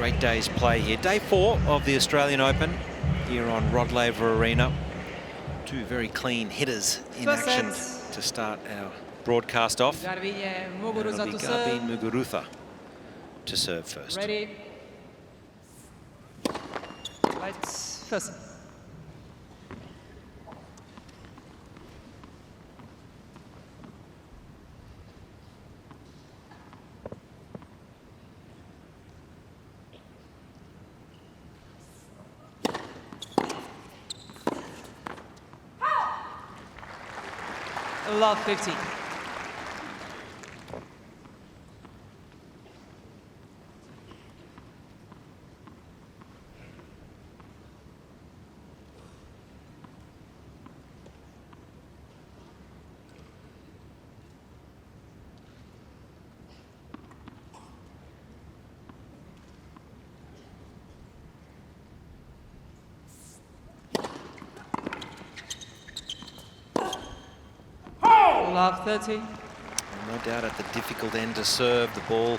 Great day's play here. Day 4 of the Australian Open here on Rod Laver Arena. Two very clean hitters in action to start our broadcast off. Garbine It'll be Muguruza to Garbine serve. Muguruza to serve first. Ready. Lights first. Love 50. Love 30. No doubt at the difficult end to serve. The ball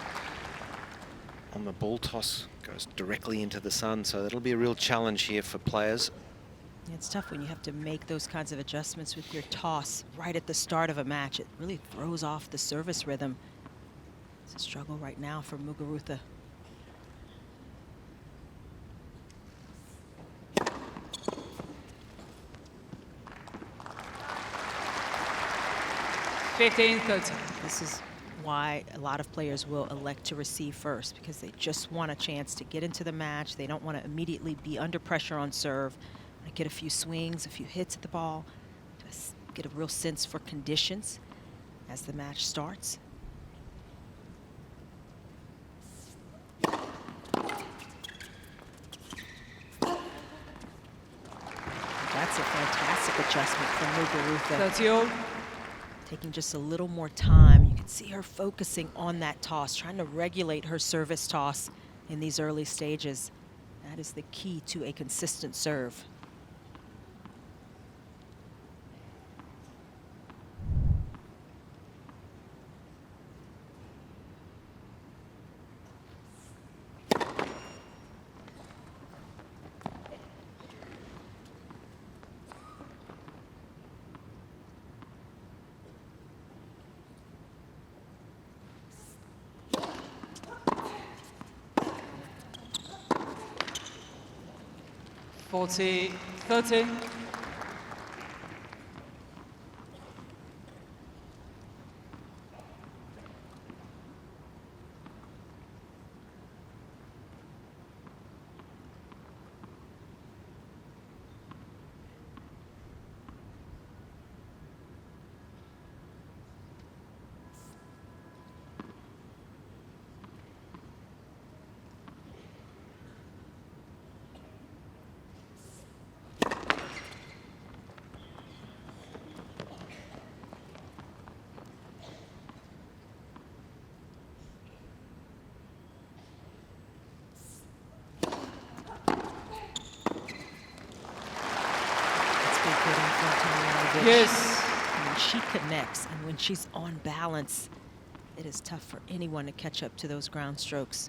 on the ball toss goes directly into the sun, so that'll be a real challenge here for players. It's tough when you have to make those kinds of adjustments with your toss right at the start of a match. It really throws off the service rhythm. It's a struggle right now for Muguruza. This is why a lot of players will elect to receive first, because they just want a chance to get into the match. They don't want to immediately be under pressure on serve. Get a few swings, a few hits at the ball, just get a real sense for conditions as the match starts. That's a fantastic adjustment from Muguruza. 30. Taking just a little more time. You can see her focusing on that toss, trying to regulate her service toss in these early stages. That is the key to a consistent serve. Forty, 30. Yes. When she connects and when she's on balance, it is tough for anyone to catch up to those ground strokes.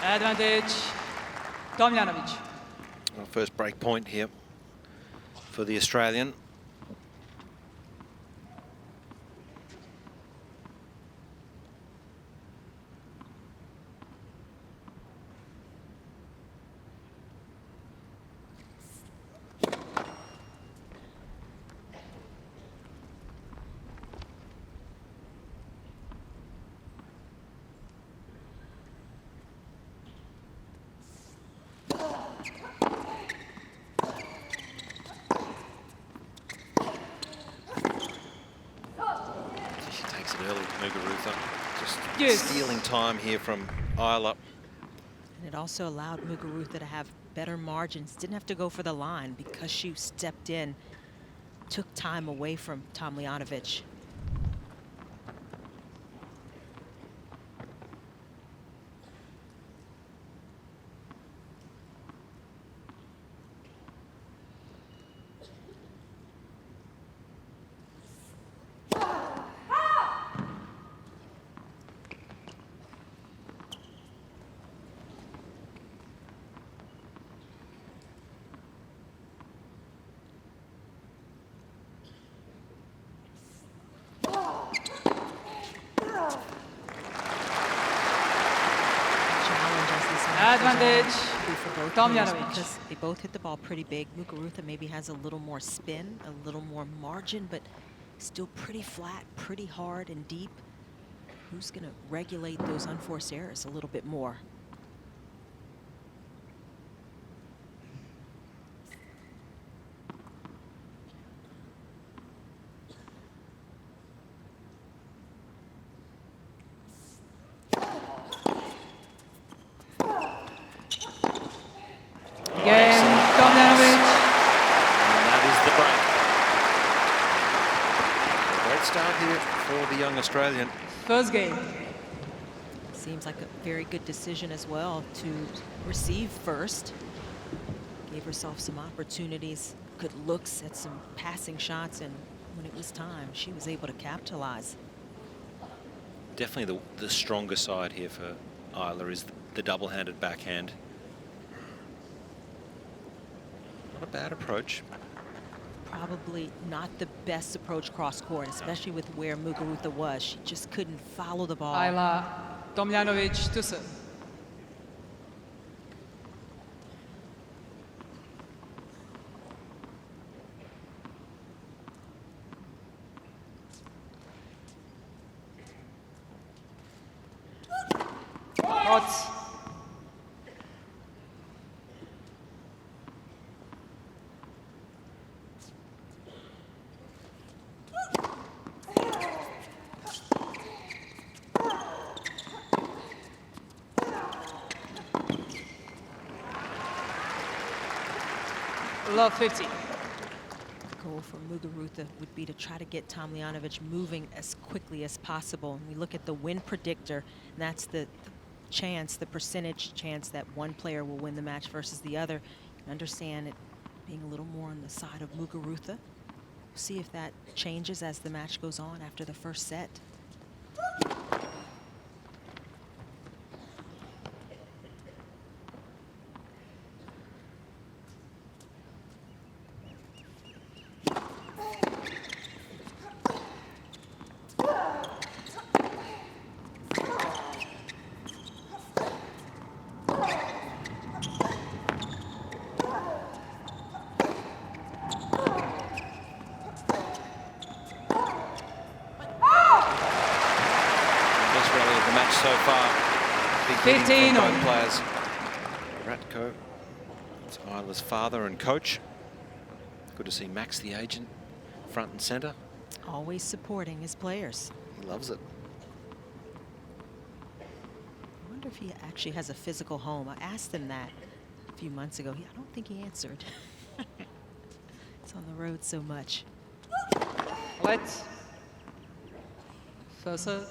Advantage, Tomljanović. Well, first break point here for the Australian. Muguruza just stealing time here from Ajla. And it also allowed Muguruza to have better margins. Didn't have to go for the line because she stepped in, took time away from Tomljanović. Advantage, Tomljanović. Because they both hit the ball pretty big. Muguruza maybe has a little more spin, a little more margin, but still pretty flat, pretty hard and deep. Who's going to regulate those unforced errors a little bit more? For the young Australian. First game. Seems like a very good decision as well to receive first. Gave herself some opportunities, good looks at some passing shots, and when it was time, she was able to capitalize. Definitely the stronger side here for Ajla is the double-handed backhand. Not a bad approach. Probably not the best approach cross-court, especially with where Muguruza was. She just couldn't follow the ball. Ajla Tomljanović to serve. Hot. Love 50. The goal for Muguruza would be to try to get Tomljanović moving as quickly as possible. And we look at the win predictor, and that's the chance, the percentage chance that one player will win the match versus the other. And understand it being a little more on the side of Muguruza. We'll see if that changes as the match goes on after the first set. So far, big hitting from both players. Ratko, it's Ajla's father and coach. Good to see Max, the agent, front and center. Always supporting his players. He loves it. I wonder if he actually has a physical home. I asked him that a few months ago. I don't think he answered. It's on the road so much. Let's. First serve.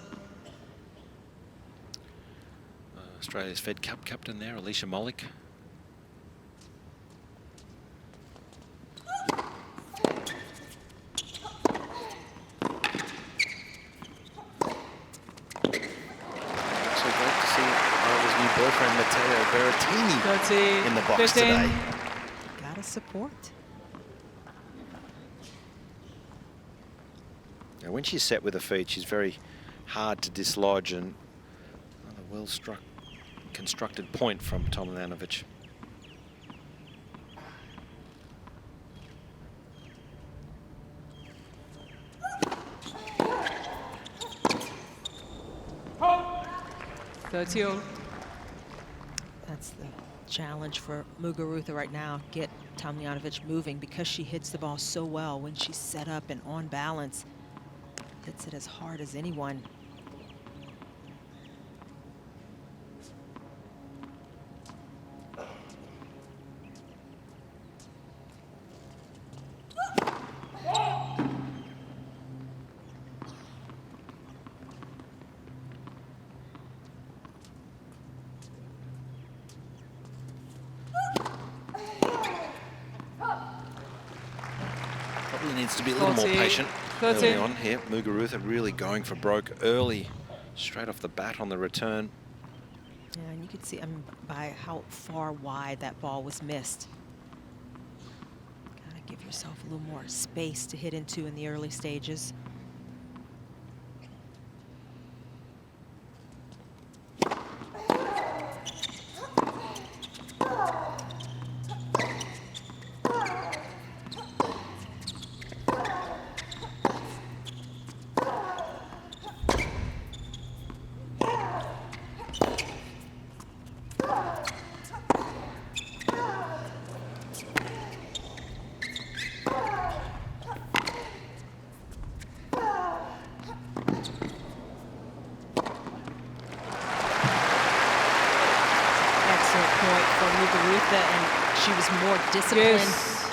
Australia's Fed Cup captain there, Alicia Molik. So great to see Ajla's new boyfriend, Matteo Berrettini, in the box 15. today. Gotta support. Now, when she's set with her feet, she's very hard to dislodge, and another well-struck constructed point from Tomljanović. That's the challenge for Muguruza right now. Get Tomljanović moving because she hits the ball so well when she's set up and on balance. Hits it as hard as anyone. Probably needs to be a little more 40, patient 30. early on here. Muguruza really going for broke early, straight off the bat on the return. Yeah, and you could see by how far wide that ball was missed. Gotta give yourself a little more space to hit into in the early stages. And she was more disciplined. Yes.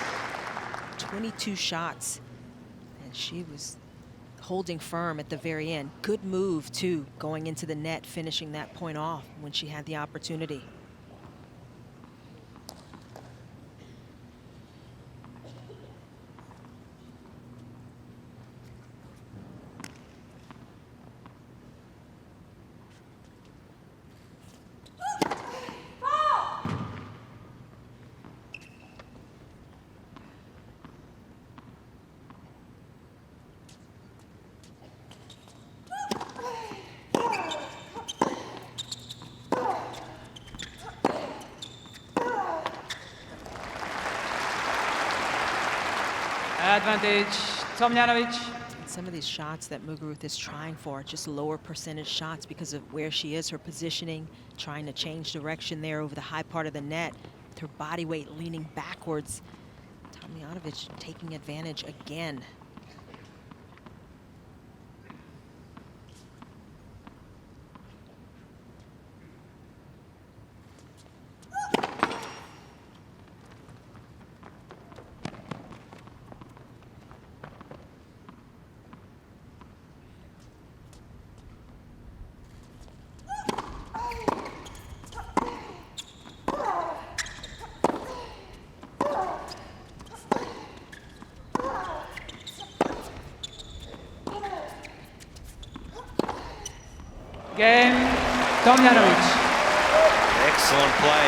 22 shots, and she was holding firm at the very end. Good move, too, going into the net, finishing that point off when she had the opportunity. Advantage, Tomljanović. Some of these shots that Muguruza is trying for, just lower percentage shots because of where she is, her positioning, trying to change direction there over the high part of the net, with her body weight leaning backwards. Tomljanović taking advantage again. Game, Tomljanović. Excellent play.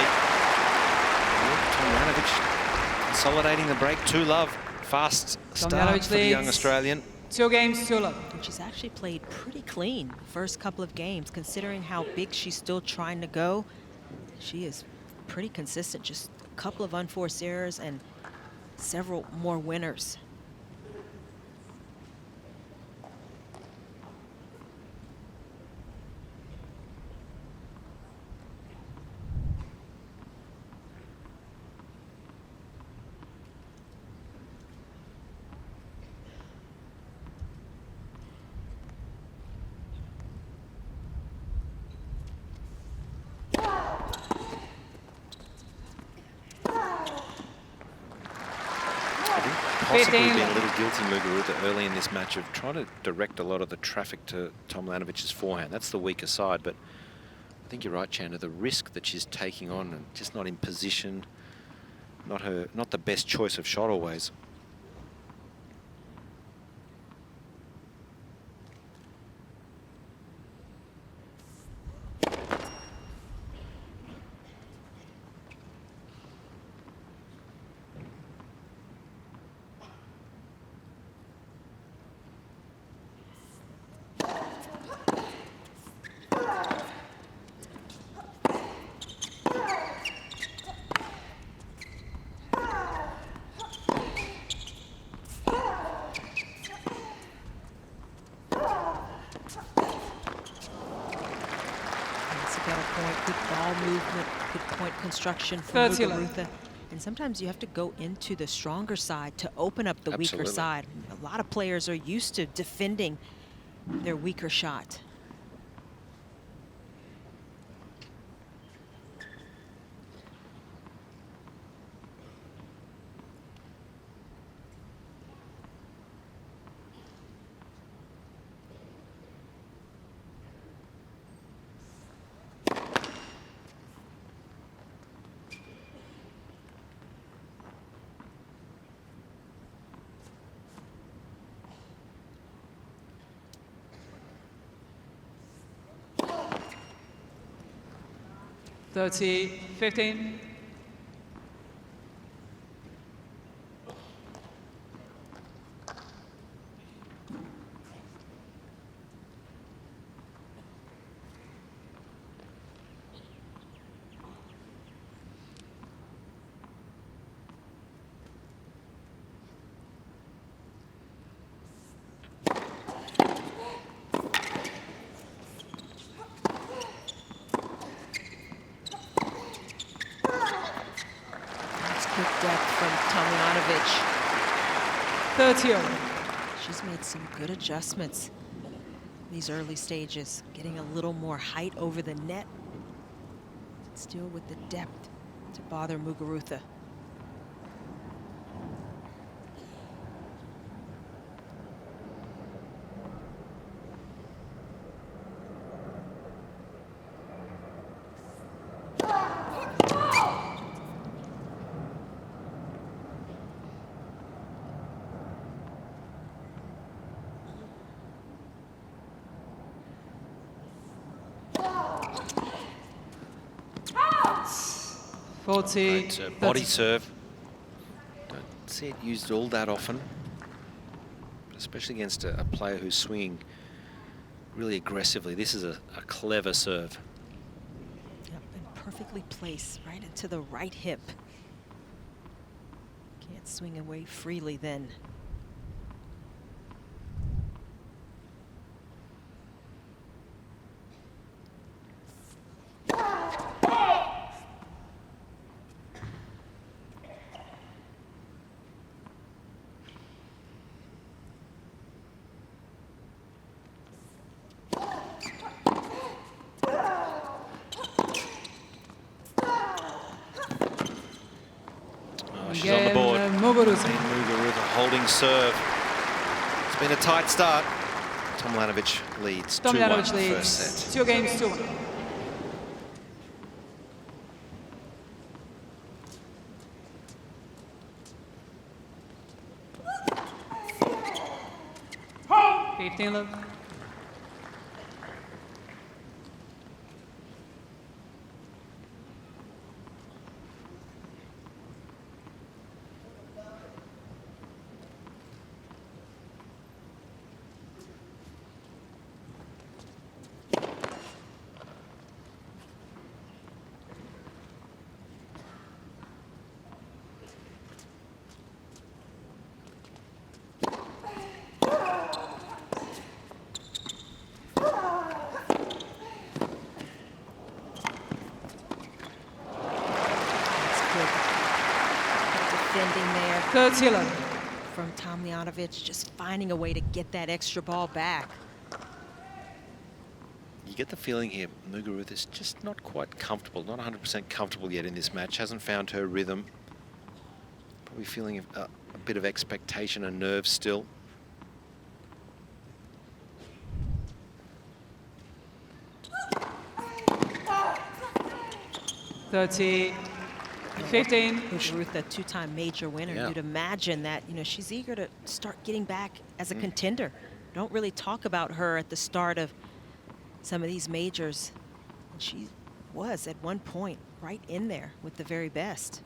Tomljanović consolidating the break. 2-love. Fast start for the young Australian. 2 games, 2-love. And she's actually played pretty clean the first couple of games, considering how big she's still trying to go. She is pretty consistent. Just a couple of unforced errors and several more winners. Possibly been a little guilty, Muguruza, early in this match of trying to direct a lot of the traffic to Tomljanovic's forehand. That's the weaker side, but I think you're right, Chandler. The risk that she's taking on and just not in position, not the best choice of shot always. Good ball movement, good point construction from Muguruza. And sometimes you have to go into the stronger side to open up the weaker side. A lot of players are used to defending their weaker shot. 30-15. Good depth from Tomljanović. 30. She's made some good adjustments in these early stages, getting a little more height over the net, still with the depth to bother Muguruza. Great body serve. Don't see it used all that often, but especially against a player who's swinging really aggressively. This is a clever serve. Yep, and perfectly placed right into the right hip. Can't swing away freely then. She's on the board. Muguruza. Muguruza holding serve. It's been a tight start. Tomljanović leads 2-1 first set. 2 games, 2-1. Love. There. 30-11. From Tomljanović, just finding a way to get that extra ball back. You get the feeling here, Muguruza is just not quite comfortable, not 100% comfortable yet in this match, hasn't found her rhythm. Probably feeling a bit of expectation and nerves still. $30-15. Muguruza, two-time major winner. Yeah. You'd imagine that, you know, she's eager to start getting back as a contender. Don't really talk about her at the start of some of these majors. And she was at one point right in there with the very best.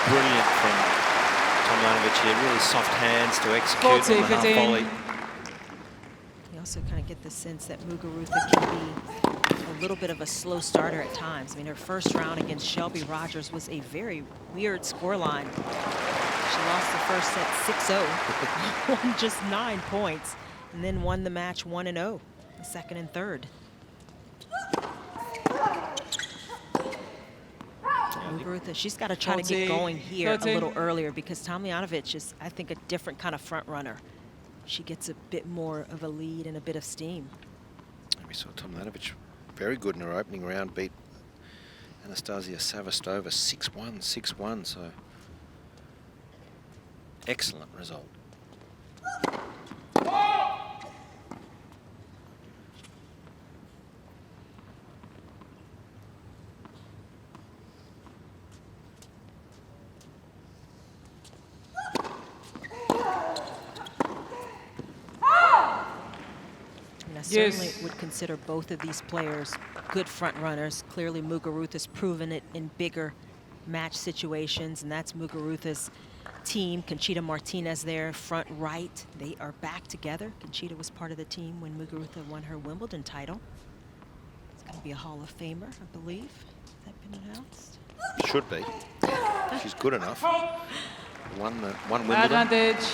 Brilliant from Tomljanović here, really soft hands to execute on the half volley. You also kind of get the sense that Muguruza can be a little bit of a slow starter at times. I mean, her first round against Shelby Rogers was a very weird scoreline. She lost the first set 6-0, won just 9 points, and then won the match 1-0, the second and third. Muguruza, she's got to try to get going here a little earlier because Tomljanović is, I think, a different kind of front runner. She gets a bit more of a lead and a bit of steam. And we saw Tomljanović very good in her opening round, beat Anastasia Savastova 6-1, 6-1, so excellent result. certainly would consider both of these players good front runners. Clearly, Muguruza's proven it in bigger match situations, and that's Muguruza's team. Conchita Martinez there, front right. They are back together. Conchita was part of the team when Muguruza won her Wimbledon title. It's going to be a Hall of Famer, I believe. Has that been announced? Should be. She's good enough. Won Wimbledon. Advantage.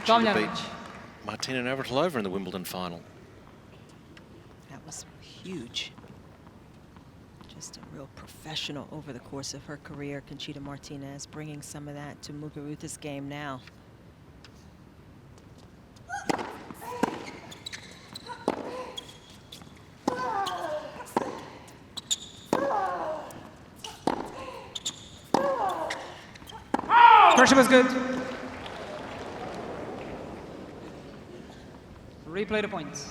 Tomljanović. Martina Navratilova in the Wimbledon final. That was huge. Just a real professional over the course of her career. Conchita Martinez bringing some of that to Muguruza's game now. Pressure was good. Replay the points.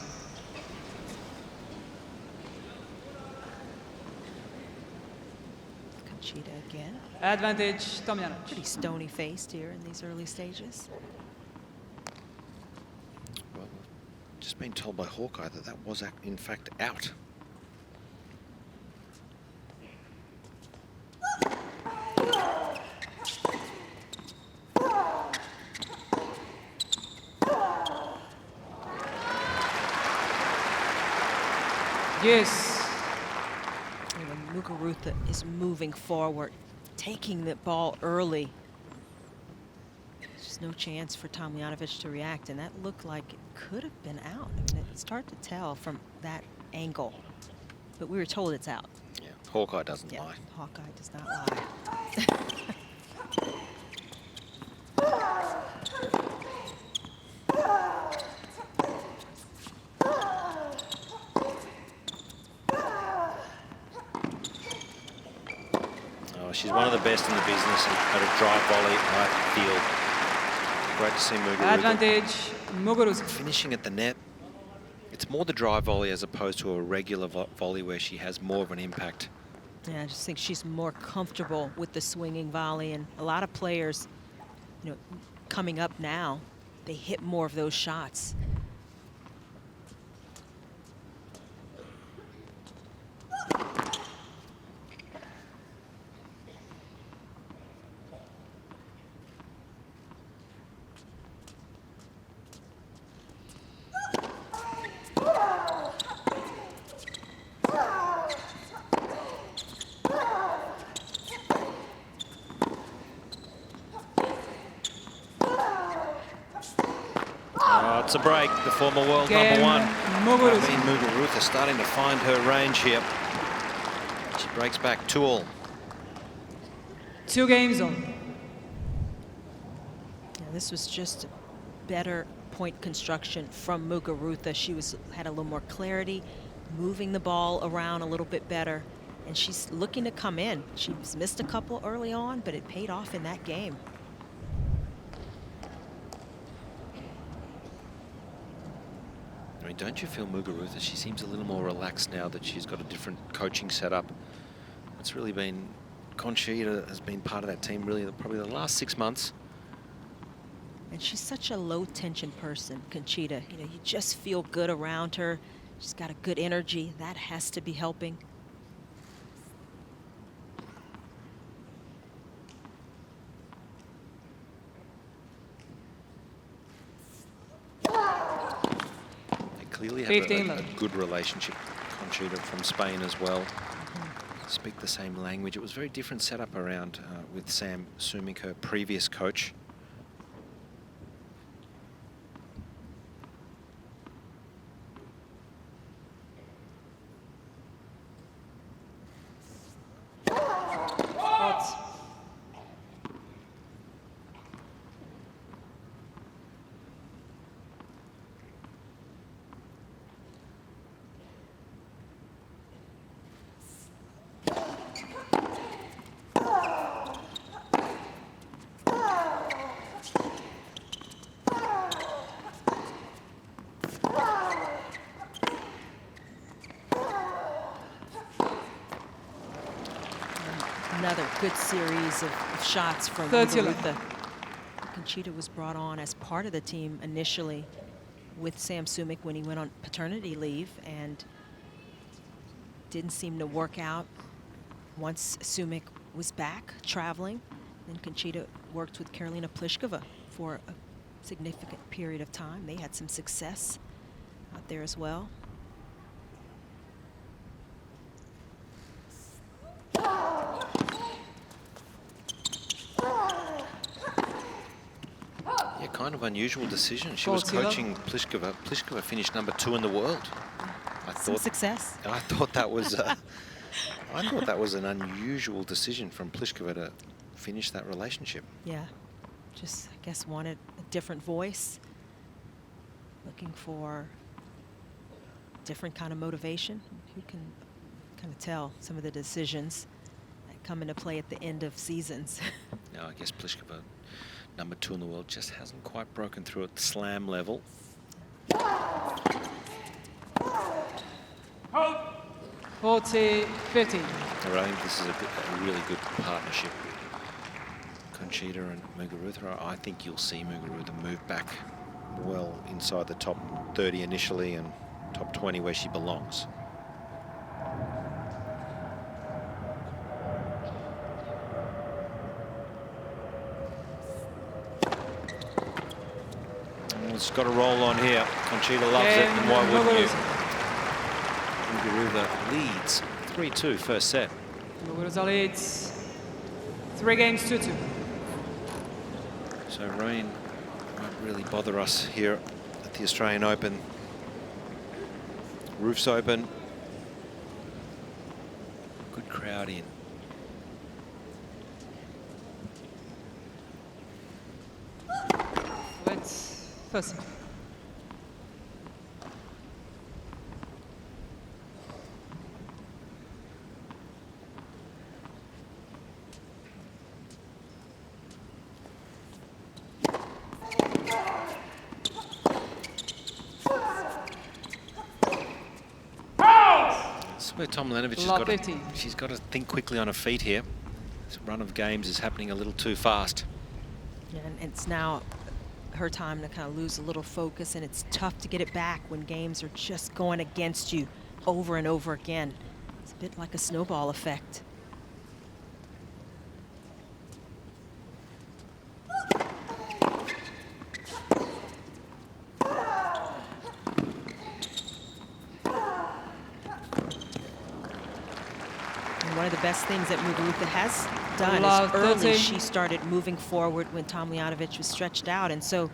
Conchita again. Advantage, Tomljanović. Pretty stony-faced here in these early stages. Well, just been told by Hawkeye that that was in fact out. Yes. Muguruza is moving forward, taking the ball early. There's no chance for Tomljanović to react, and that looked like it could have been out. I mean, it's hard to tell from that angle, but we were told it's out. Yeah, Hawkeye doesn't lie. Hawkeye does not lie. She's one of the best in the business at a drive volley, I feel. Great to see Muguruza. Advantage, Muguruza. Finishing at the net. It's more the drive volley as opposed to a regular volley where she has more of an impact. Yeah, I just think she's more comfortable with the swinging volley, and a lot of players, you know, coming up now, they hit more of those shots. It's a break, the former world Game number one. Muguruza. Muguruza starting to find her range here. She breaks back 2-all. 2 games on. Yeah, this was just better point construction from Muguruza. She had a little more clarity, moving the ball around a little bit better, and she's looking to come in. She's missed a couple early on, but it paid off in that game. I mean, don't you feel Muguruza, she seems a little more relaxed now that she's got a different coaching setup. It's really been, Conchita has been part of that team really probably the last 6 months. And she's such a low tension person, Conchita. You know, you just feel good around her. She's got a good energy. That has to be helping. Clearly have a good relationship, Conchita from Spain as well. Speak the same language. It was a very different setup around with Sam Sumik, her previous coach. Another good series of shots from Muguruza. Conchita was brought on as part of the team initially with Sam Sumik when he went on paternity leave, and didn't seem to work out once Sumik was back traveling. Then Conchita worked with Karolina Pliskova for a significant period of time. They had some success out there as well. Yeah, kind of unusual decision. She was coaching Pliskova. Pliskova finished #2 in the world. Some success. I thought that was I thought that was an unusual decision from Pliskova to finish that relationship. Yeah, just I guess wanted a different voice, looking for different kind of motivation. Who can kind of tell some of the decisions that come into play at the end of seasons? Now, I guess Pliskova, #2 in the world, just hasn't quite broken through at the slam level. 40-50. I think this is a really good partnership. Conchita and Muguruza. I think you'll see Muguruza move back well inside the top 30 initially and top 20 where she belongs. It's got a roll on here. Conchita loves it, and why wouldn't you? Muguruza leads 3-2 first set. Muguruza leads 3-2. So rain won't really bother us here at the Australian Open. Roof's open. Good crowd in. Let's first. Where Tomljanović she's got to think quickly on her feet here. This run of games is happening a little too fast. Yeah, and it's now her time to kind of lose a little focus, and it's tough to get it back when games are just going against you over and over again. It's a bit like a snowball effect. One of the best things that Muguruza has done is early she started moving forward when Tomljanović was stretched out, and so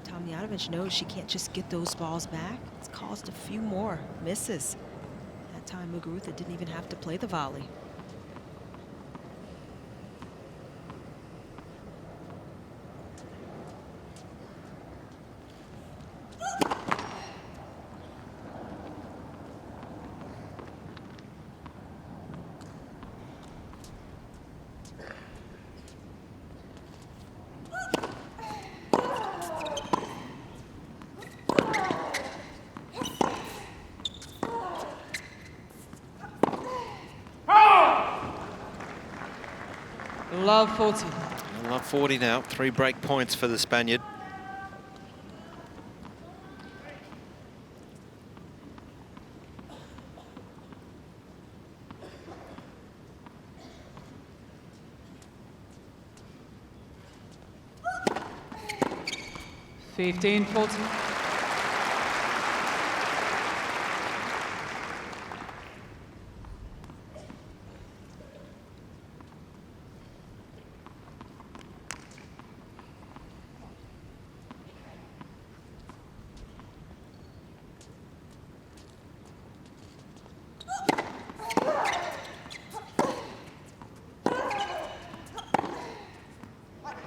Tomljanović knows she can't just get those balls back. It's caused a few more misses. That time Muguruza didn't even have to play the volley. Love 40. Love 40 now. 3 break points for the Spaniard. Fifteen 40.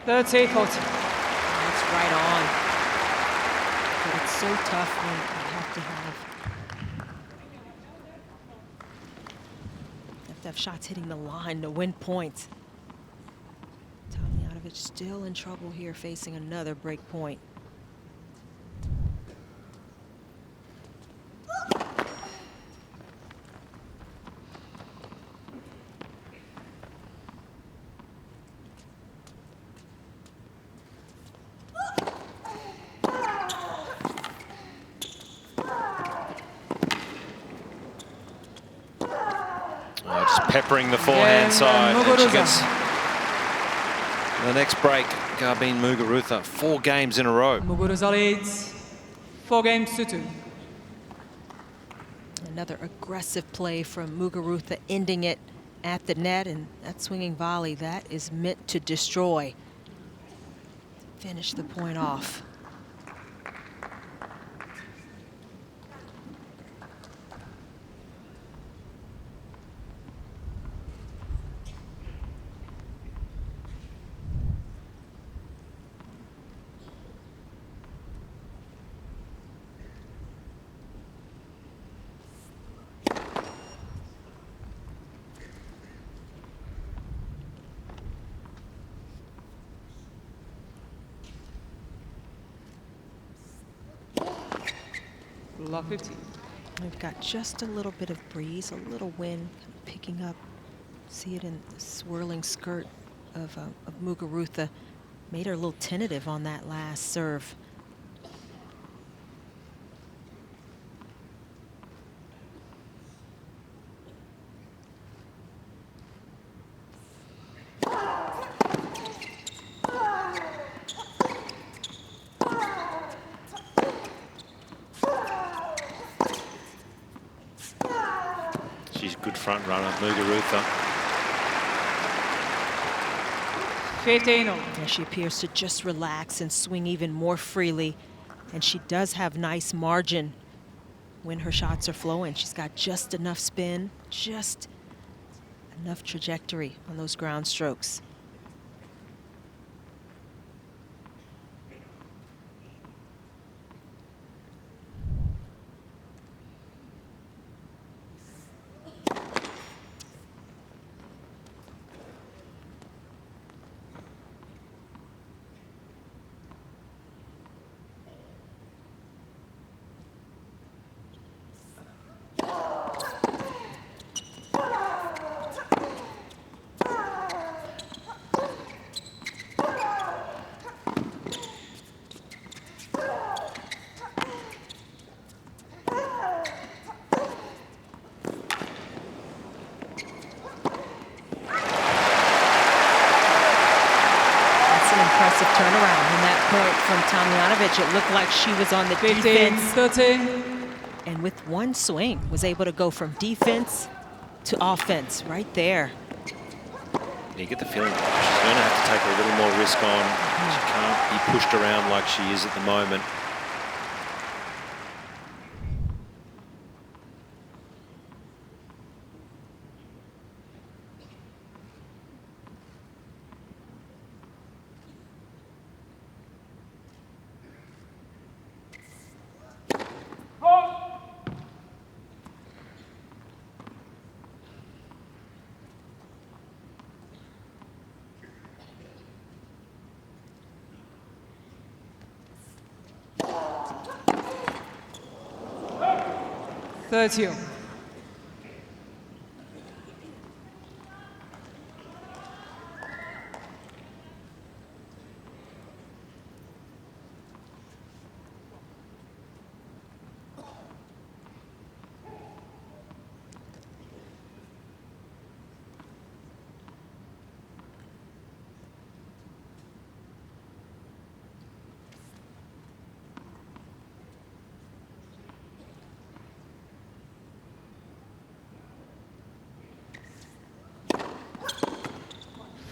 That's 40. That's right on. But it's so tough when you have to have shots hitting the line to win points. Tomljanović still in trouble here, facing another break point. peppering the forehand side. And she Muguruza. gets the next break. Garbine Muguruza, 4 games in a row. Muguruza leads 4 games to 2. Another aggressive play from Muguruza, ending it at the net, and that swinging volley, that is meant to destroy. Finish the point off. Love 15. We've got just a little bit of breeze, a little wind picking up. See it in the swirling skirt of Muguruza. Made her a little tentative on that last serve. She's a good front runner, Muguruza. 15. And she appears to just relax and swing even more freely. And she does have nice margin when her shots are flowing. She's got just enough spin, just enough trajectory on those ground strokes. Impressive turnaround in that point from Tomljanović. It looked like she was on the 15, defense. 30. And with one swing, was able to go from defense to offense right there. You get the feeling she's going to have to take a little more risk on. She can't be pushed around like she is at the moment. Thirty.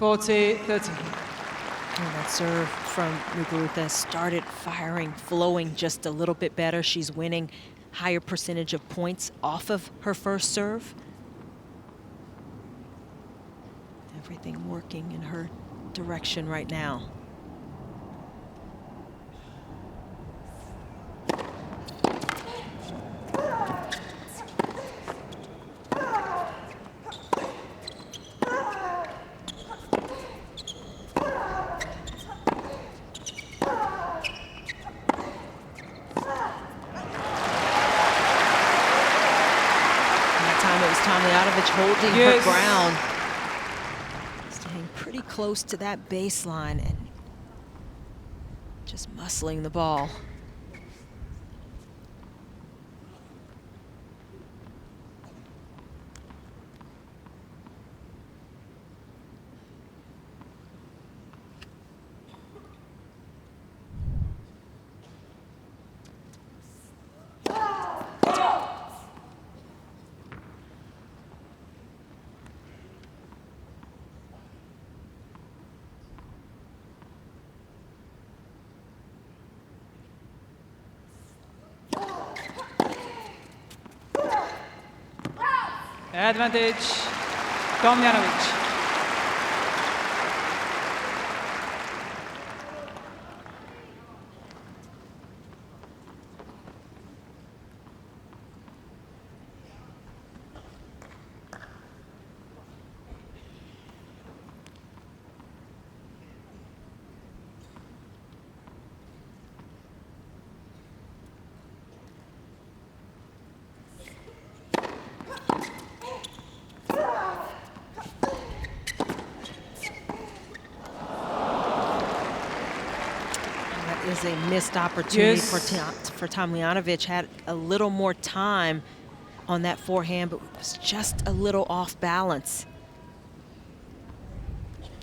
Forty, 30. And that serve from Muguruza started firing, flowing just a little bit better. She's winning higher percentage of points off of her first serve. Everything working in her direction right now. Tomljanović holding her ground, staying pretty close to that baseline and just muscling the ball. Advantage, Tomljanović. Is a missed opportunity Yes. for Tomljanović. Had a little more time on that forehand, but was just a little off balance.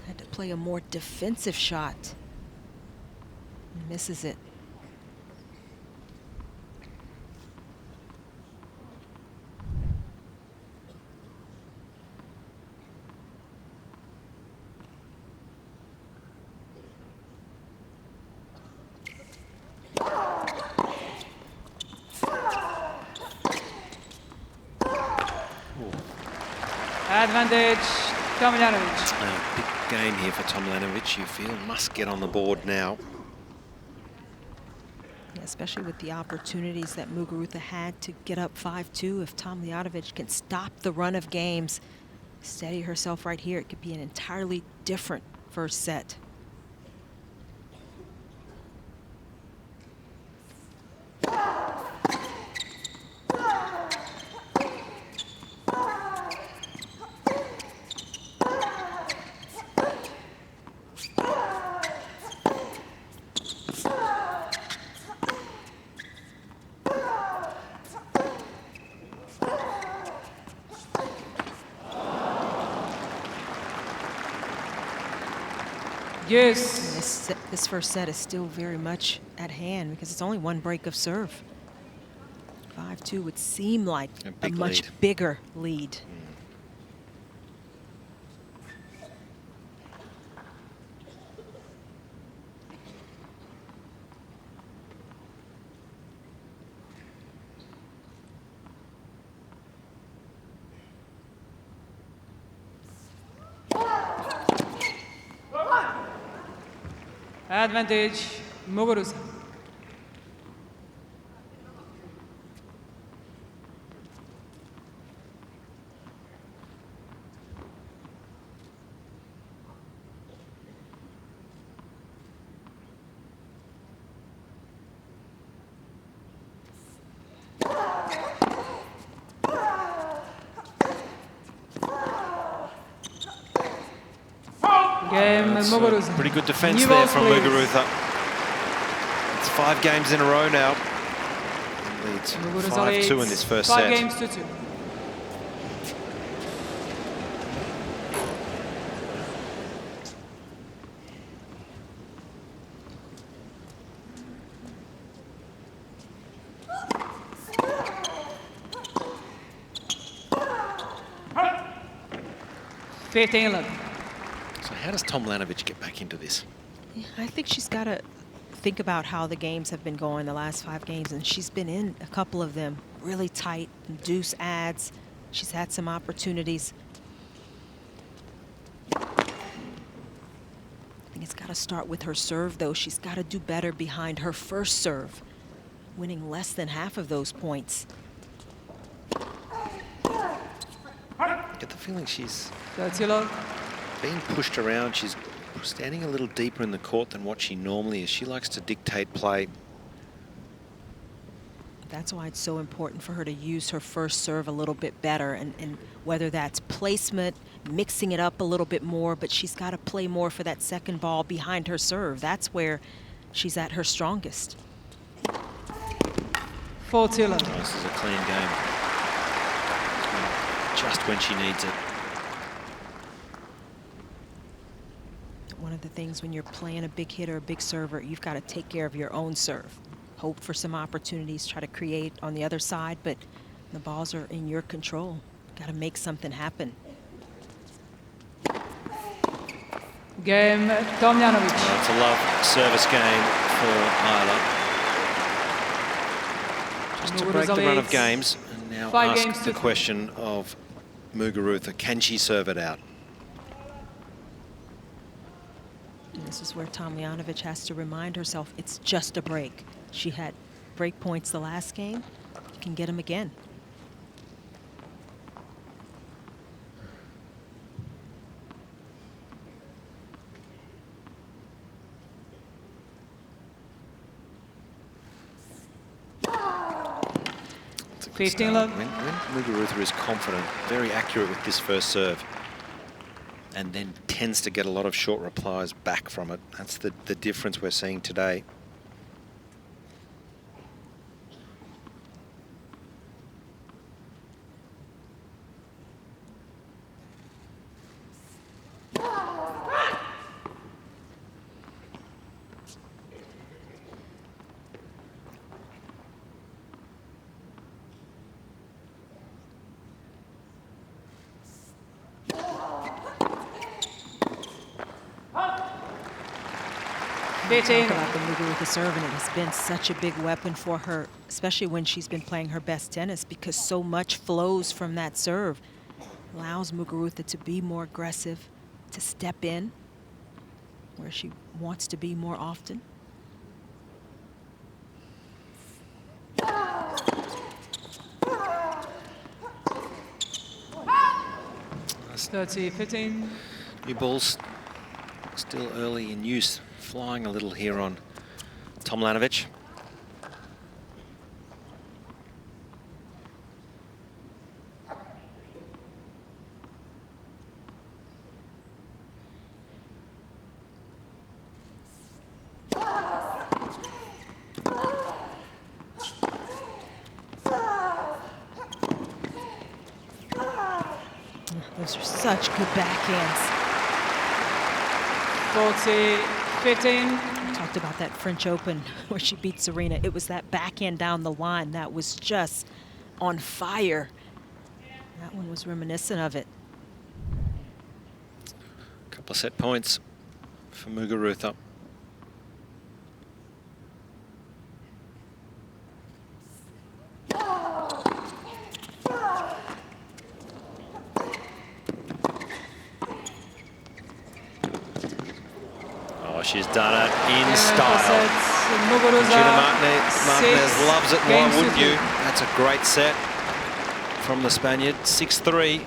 Had to play a more defensive shot. Misses it. Advantage, Tomljanović. Big game here for Tomljanović. You feel must get on the board now. Yeah, especially with the opportunities that Muguruza had to get up 5-2. If Tomljanović can stop the run of games, steady herself right here, it could be an entirely different first set. Yes. This first set is still very much at hand because it's only one break of serve. 5-2 would seem like a much bigger lead. Advantage, Muguruza. Game, Muguruza. Pretty good defense there from Muguruza. It's 5 games in a row now. Leads 5-2 in this first set. 5 games to 2. So how does Tomljanović get back into this? Yeah, I think she's got to think about how the games have been going the last 5 games, and she's been in a couple of them really tight, deuce adds. She's had some opportunities. I think it's got to start with her serve, though. She's got to do better behind her first serve, winning less than half of those points. I get the feeling she's being pushed around. She's standing a little deeper in the court than what she normally is. She likes to dictate play. That's why it's so important for her to use her first serve a little bit better, and whether that's placement, mixing it up a little bit more, but she's got to play more for that second ball behind her serve. That's where she's at her strongest. 4-2. This is a clean game. Just when she needs it. One of the things when you're playing a big hitter, a big server, you've got to take care of your own serve. Hope for some opportunities, try to create on the other side, but the balls are in your control. Got to make something happen. Game, Tomljanović. Well, it's a love service game for Ajla. Just to break the run of games and now ask the question of Muguruza. Can she serve it out? And this is where Tomljanović has to remind herself it's just a break. She had break points the last game. You can get them again. It's a good 15 start. love. When Muguruza is confident, very accurate with this first serve, and then tends to get a lot of short replies back from it. That's the difference we're seeing today. Talk about the Muguruza serve, and it has been such a big weapon for her, especially when she's been playing her best tennis, because so much flows from that serve. Allows Muguruza to be more aggressive, to step in where she wants to be more often. Thirty, 15. New balls still early in use. Flying a little here on Tomljanović. Those are such good backhands. 40, 15. We talked about that French Open where she beat Serena. It was that backhand down the line that was just on fire. That one was reminiscent of it. Couple of set points for Muguruza. She's done it in style. Gina Martinez loves it. Why wouldn't you? That's a great set from the Spaniard. 6-3.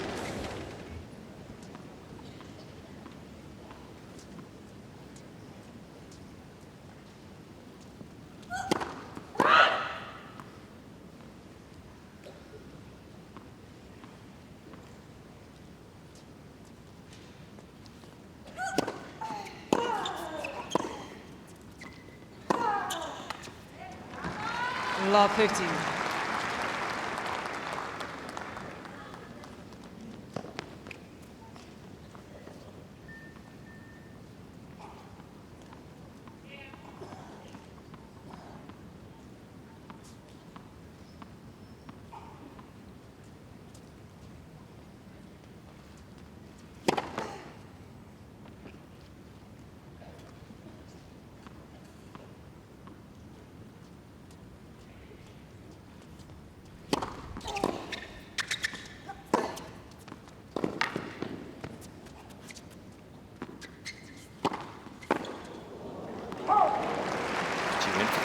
Love 15.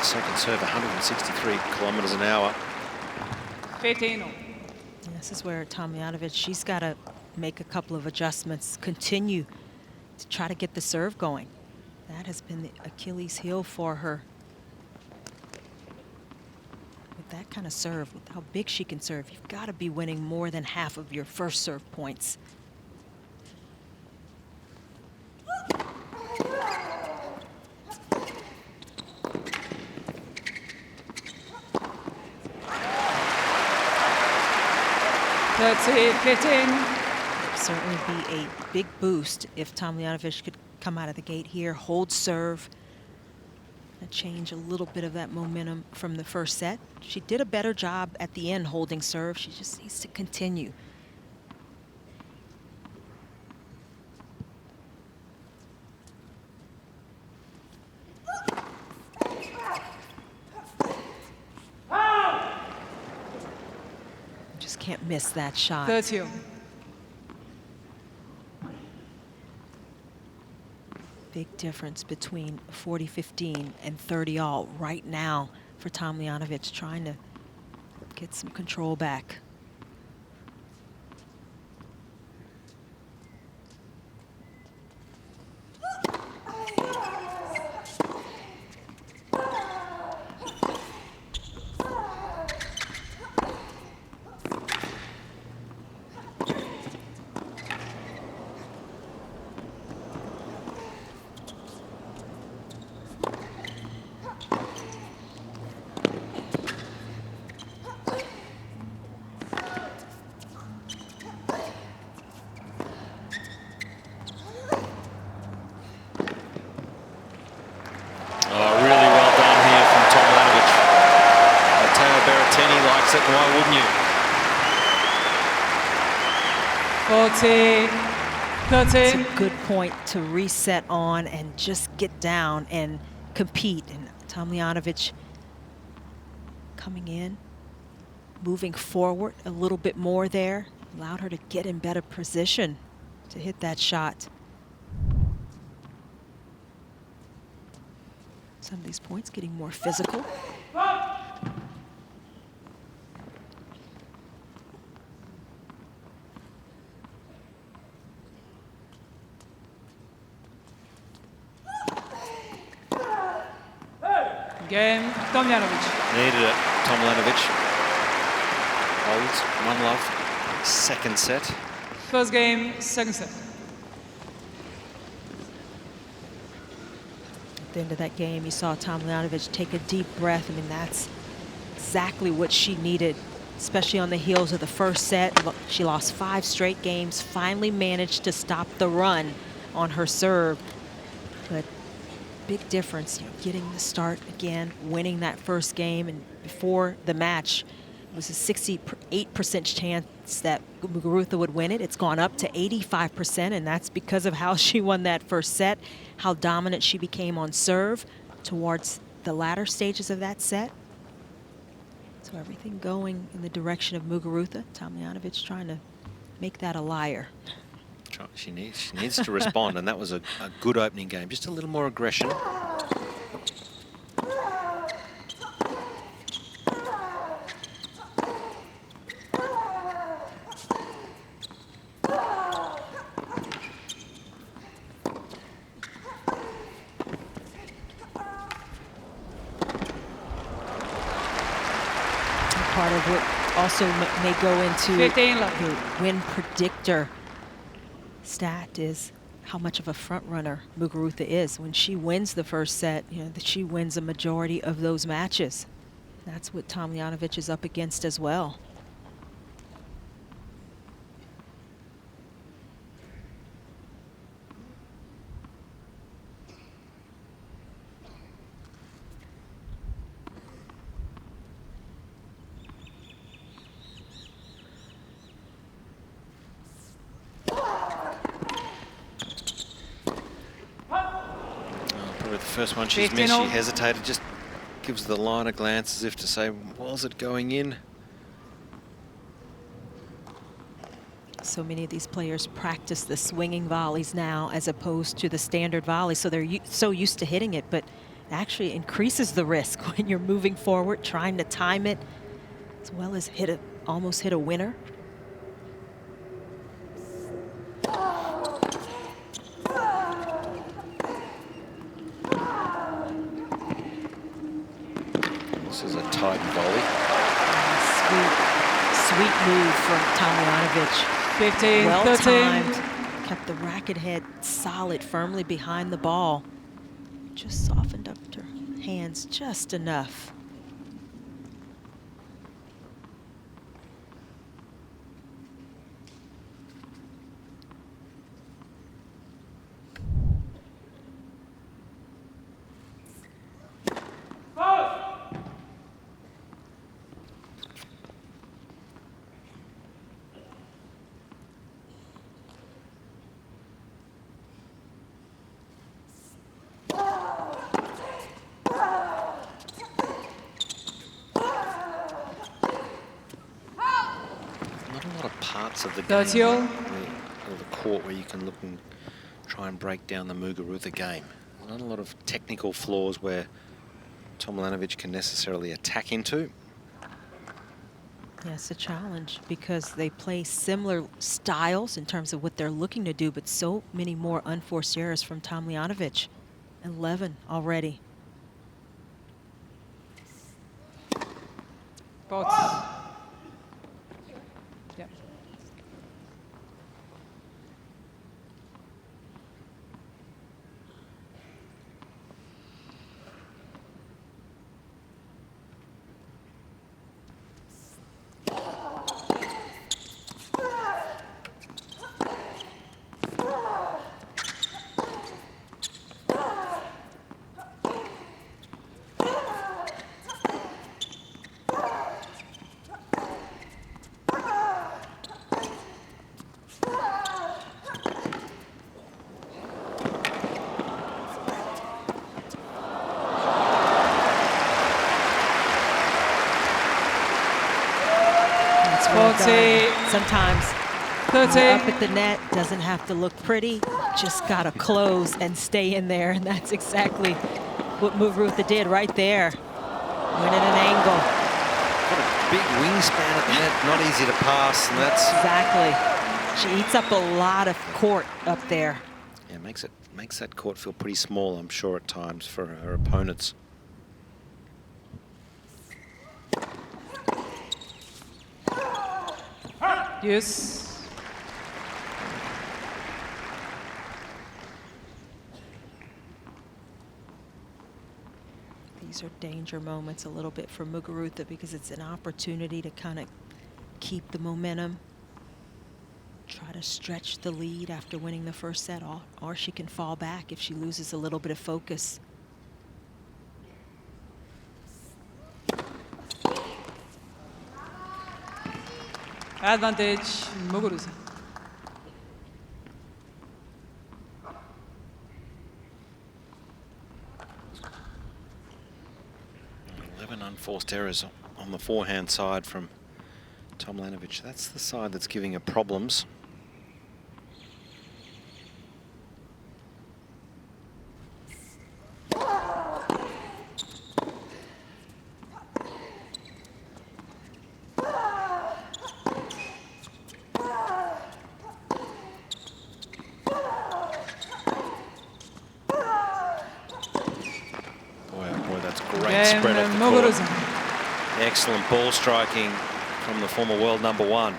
Second serve, 163 kilometers an hour. 15. This is where Tomljanović, she's got to make a couple of adjustments, continue to try to get the serve going. That has been the Achilles heel for her. With that kind of serve, with how big she can serve, you've got to be winning more than half of your first serve points. That's it, 15. Certainly be a big boost if Tomljanović could come out of the gate here, hold serve, and change a little bit of that momentum from the first set. She did a better job at the end holding serve. She just needs to continue. Just can't miss that shot. 30. Big difference between 40-15 and 30-all right now for Tomljanović, trying to get some control back. Why wouldn't you? 40-13. It's a good point to reset on and just get down and compete. And Tomljanović coming in, moving forward a little bit more there, allowed her to get in better position to hit that shot. Some of these points getting more physical. Game, Tomljanović. Needed it, Tomljanović. Holds, 1-love, second set. First game, second set. At the end of that game, you saw Tomljanović take a deep breath. I mean, that's exactly what she needed, especially on the heels of the first set. She lost 5 straight games, finally managed to stop the run on her serve. But big difference, you know, getting the start again, winning that first game, and before the match, it was a 68% chance that Muguruza would win it. It's gone up to 85%, and that's because of how she won that first set, how dominant she became on serve towards the latter stages of that set. So everything going in the direction of Muguruza. Tomljanović trying to make that a liar. She needs to respond, and that was a good opening game. Just a little more aggression. Part of what also may go into the win predictor stat is how much of a front runner Muguruza is. When she wins the first set, you know, that she wins a majority of those matches. That's what Tomljanović is up against as well. The first one she's missed, she hesitated, just gives the line a glance as if to say, was it going in? So many of these players practice the swinging volleys now as opposed to the standard volley, so they're so used to hitting it, but it actually increases the risk when you're moving forward, trying to time it, as well as almost hit a winner. This is a tight volley. Sweet move from Tomljanović. 15-13. Well timed. Kept the racket head solid, firmly behind the ball. Just softened up her hands just enough. Of the game, or the court where you can look and try and break down the Muguruza game. Not a lot of technical flaws where Tomljanović can necessarily attack into. Yeah, it's a challenge because they play similar styles in terms of what they're looking to do, but so many more unforced errors from Tomljanović. 11 already. Both. Yeah. Sometimes 30. up at the net doesn't have to look pretty, just gotta close and stay in there, and that's exactly what Muguruza did right there. Went at an angle. Got a big wingspan at the net, not easy to pass, and that's Exactly. She eats up a lot of court up there. yeah, makes that court feel pretty small, I'm sure, at times for her opponents. Yes. These are danger moments a little bit for Muguruza because it's an opportunity to kind of keep the momentum, try to stretch the lead after winning the first set, or she can fall back if she loses a little bit of focus. Advantage, Muguruza. 11 unforced errors on the forehand side from Tomljanović. That's the side that's giving her problems. Spread off the court. Excellent ball striking from the former world #1.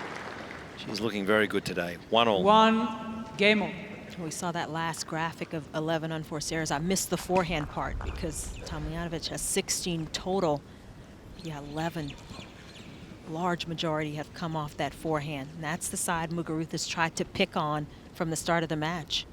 She's looking very good today. 1-1. 1 game on. We saw that last graphic of 11 unforced errors. I missed the forehand part because Tomljanović has 16 total. Yeah, 11. Large majority have come off that forehand. And that's the side Muguruza's tried to pick on from the start of the match.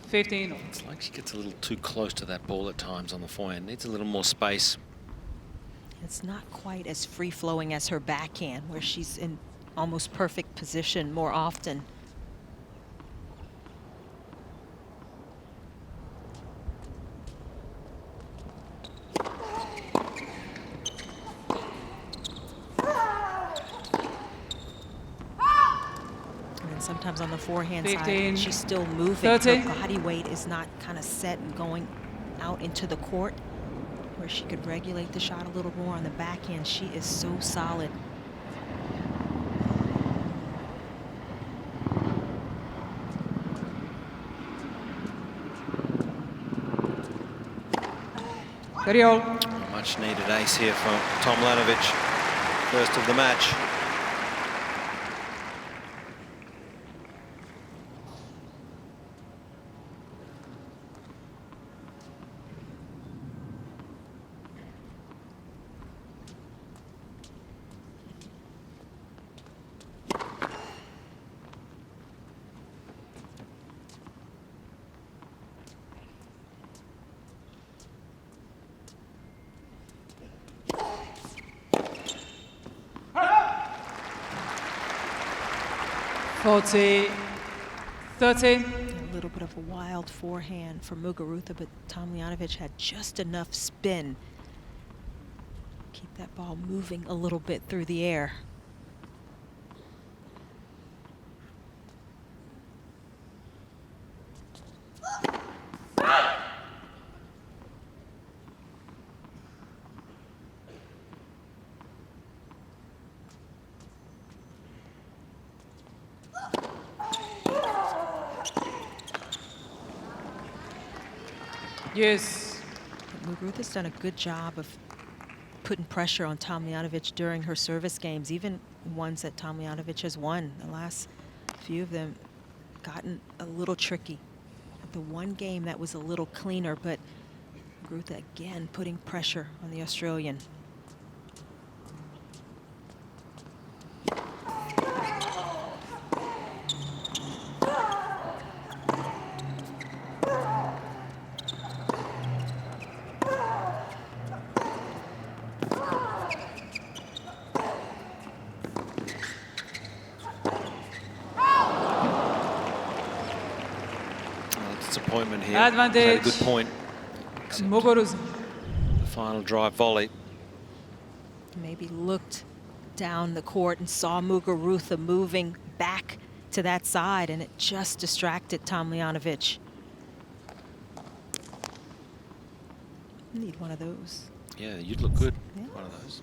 It's like she gets a little too close to that ball at times on the forehand. Needs a little more space. It's not quite as free-flowing as her backhand, where she's in almost perfect position more often. Sometimes on the forehand side, she's still moving. 30. Her body weight is not kind of set and going out into the court where she could regulate the shot a little more. On the backhand, she is so solid. Much needed ace here from Tomljanović. First of the match. 40, 30. A little bit of a wild forehand for Muguruza, but Tomljanović had just enough spin. Keep that ball moving a little bit through the air. Yes. Muguruza's done a good job of putting pressure on Tomljanović during her service games, even ones that Tomljanović has won. The last few of them gotten a little tricky. The one game that was a little cleaner, but Muguruza again putting pressure on the Australian. Disappointment here. Advantage. Played a good point. Muguruza. The final drive volley. Maybe looked down the court and saw Muguruza moving back to that side, and it just distracted Tomljanović. Need one of those. Yeah, you'd look good. Yeah. One of those.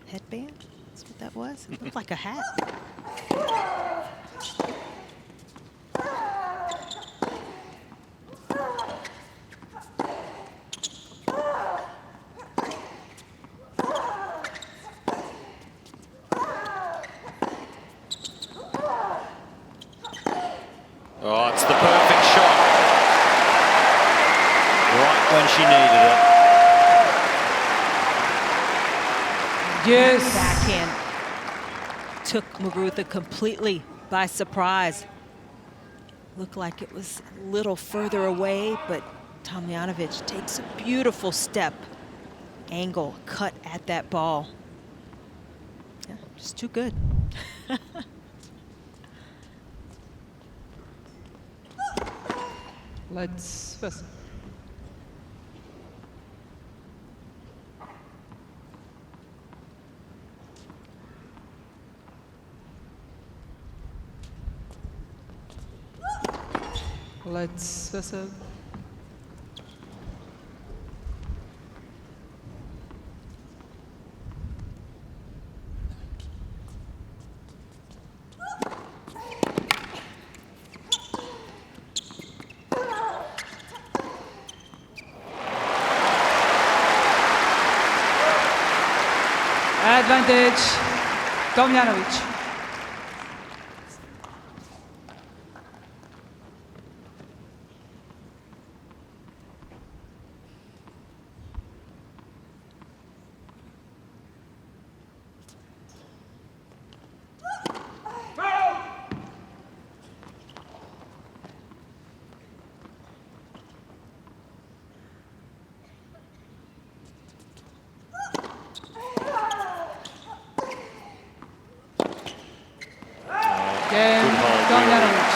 Headband? That's what that was. It looked like a hat. Oh, it's the perfect shot. Right when she needed it. Yes. Backhand took Muguruza completely by surprise. Looked like it was a little further away, but Tomljanović takes a beautiful step, angle, cut at that ball. Yeah, just too good. Let's first. Let's first. Advantage, Tomljanović.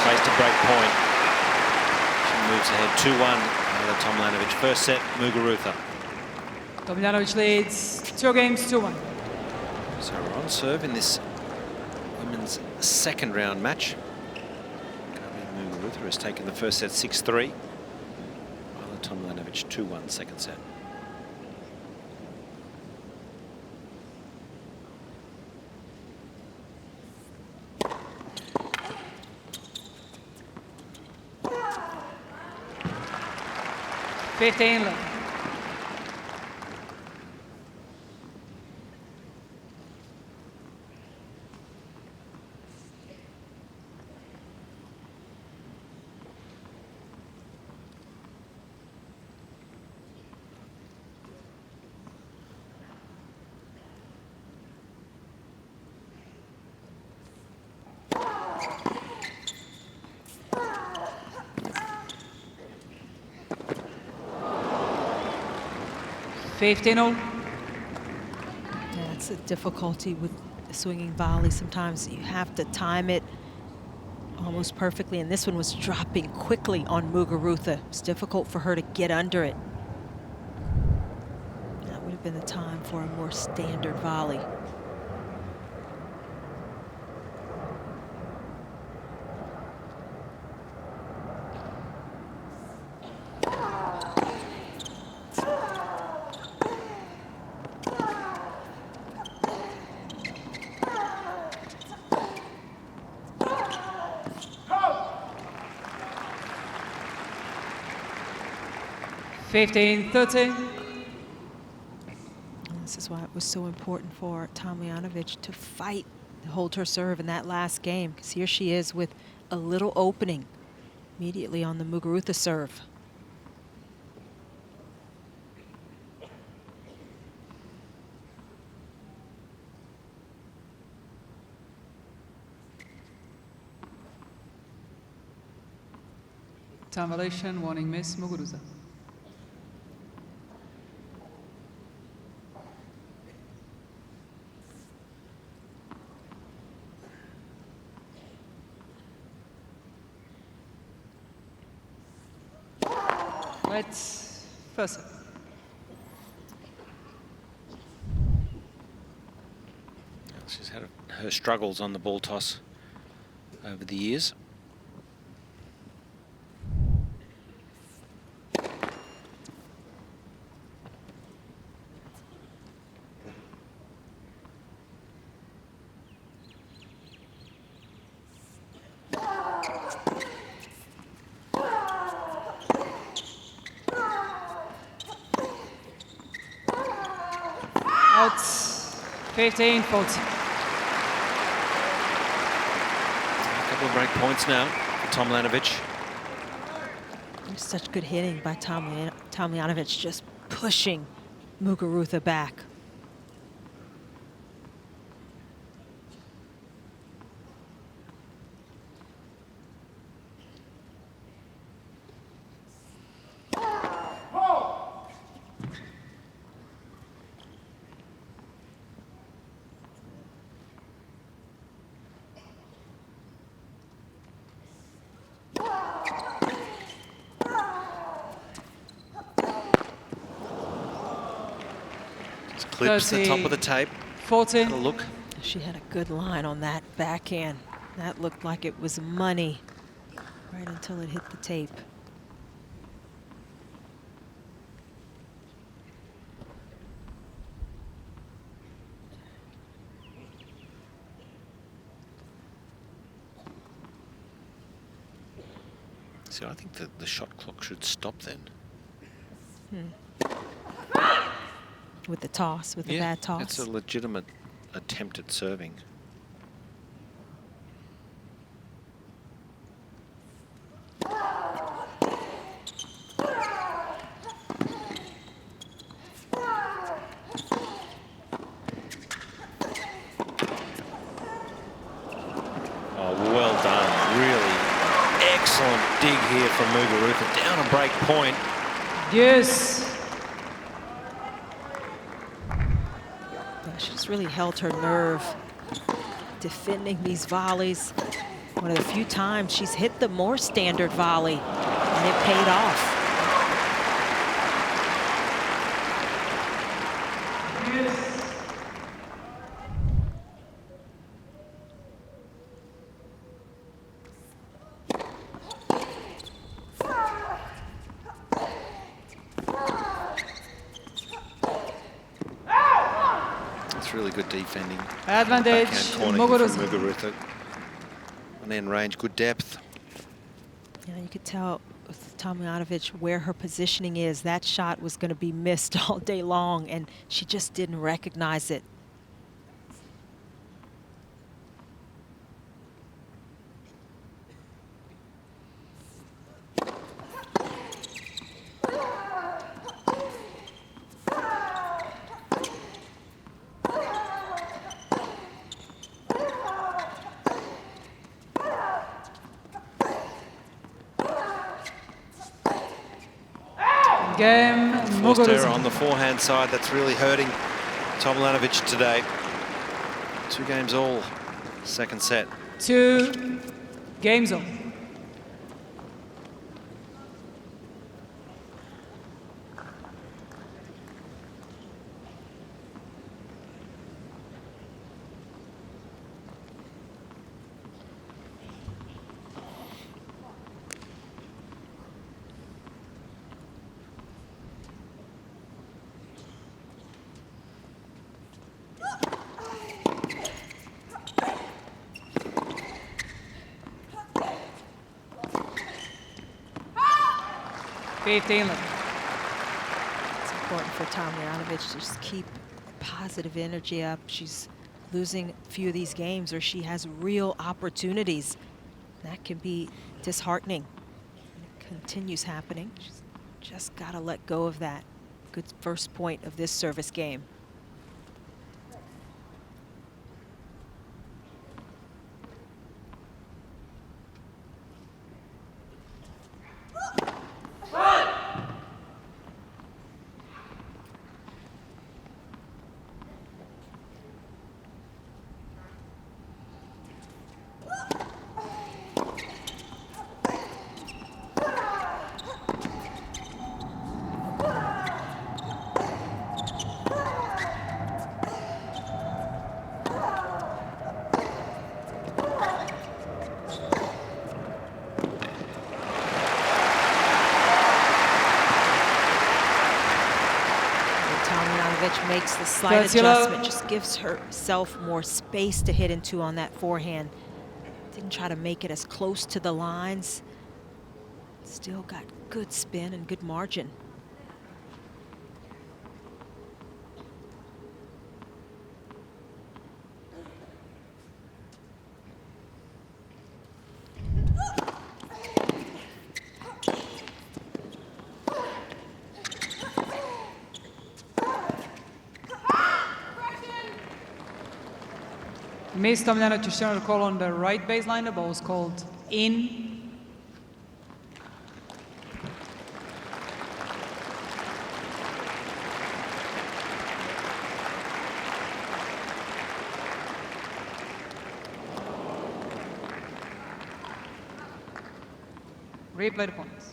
Placed a break point. She moves ahead 2-1. Ajla Tomljanović. First set, Muguruza. Tomljanović leads 2 games, 2-1. So we're on serve in this women's second round match. Garbine Muguruza has taken the first set 6-3. Ajla Tomljanović 2-1 second set. Fifteen. That's a difficulty with the swinging volley. Sometimes you have to time it almost perfectly, and this one was dropping quickly on Muguruza. It was difficult for her to get under it. That would have been the time for a more standard volley. This is why it was so important for Tomljanović to fight to hold her serve in that last game, because here she is with a little opening immediately on the Muguruza serve. Time violation, warning miss, Muguruza. Let's first set. She's had her struggles on the ball toss over the years. Out 15-14. A couple of break points now for Tomljanović. Such good hitting by Tomljanović, just pushing Muguruza back. Clips the top of the tape. 14. Have a look. She had a good line on that backhand. That looked like it was money right until it hit the tape. See, I think that the shot clock should stop then. With the toss, with the bad toss. It's a legitimate attempt at serving. Oh, well done. Really excellent dig here from Muguruza. Down a break point. Yes. She's really held her nerve defending these volleys. One of the few times she's hit the more standard volley, and it paid off. Really good defending. Advantage, Muguruza. And then range, good depth. Yeah, you could tell with Tomljanović where her positioning is. That shot was going to be missed all day long, and she just didn't recognize it. Game, Forced error Muguruza. on the forehand side. That's really hurting Tomljanović today. 2 games all, second set. 2-1. Game's on. It's important for Tomljanović to just keep positive energy up. She's losing a few of these games, or she has real opportunities. That can be disheartening. It continues happening. She's just got to let go of that. Good first point of this service game. Makes the slight adjustment, just gives herself more space to hit into on that forehand. Didn't try to make it as close to the lines. Still got good spin and good margin. Miss Tomljanović is shown a call on the right baseline. The ball is called in. Replay the points.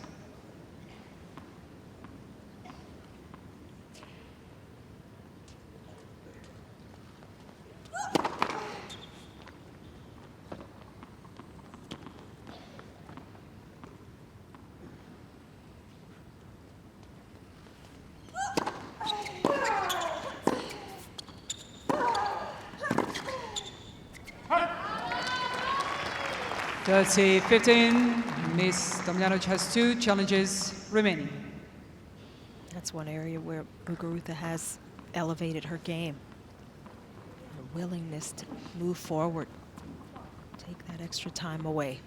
Dirty 15. Miss Tomljanović has 2 challenges remaining. That's one area where Muguruza has elevated her game. Her willingness to move forward, take that extra time away.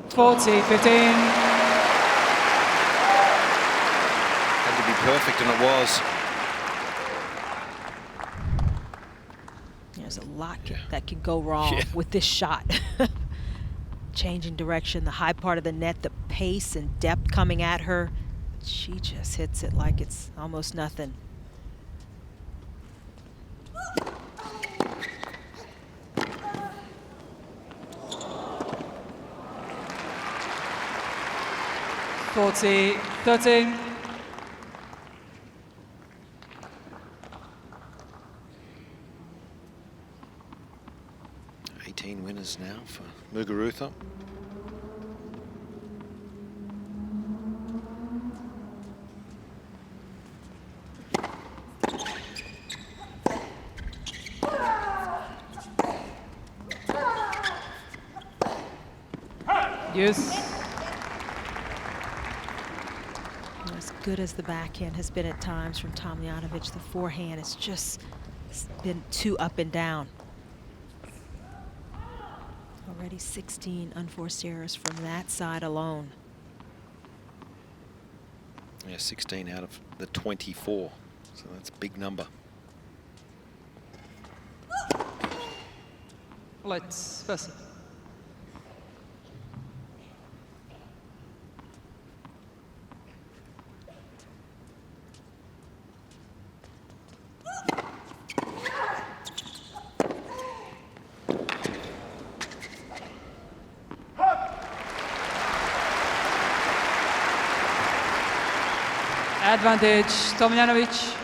(40-15). Perfect, and it was. There's a lot that can go wrong with this shot. Changing direction, the high part of the net, the pace and depth coming at her. She just hits it like it's almost nothing. (40-13). 18 winners now for Muguruza. Yes. As good as the backhand has been at times from Tomljanović, the forehand has just been too up and down. Already 16 unforced errors from that side alone. Yeah, 16 out of the 24, so that's a big number. Let's first. Advantage, Tomljanović.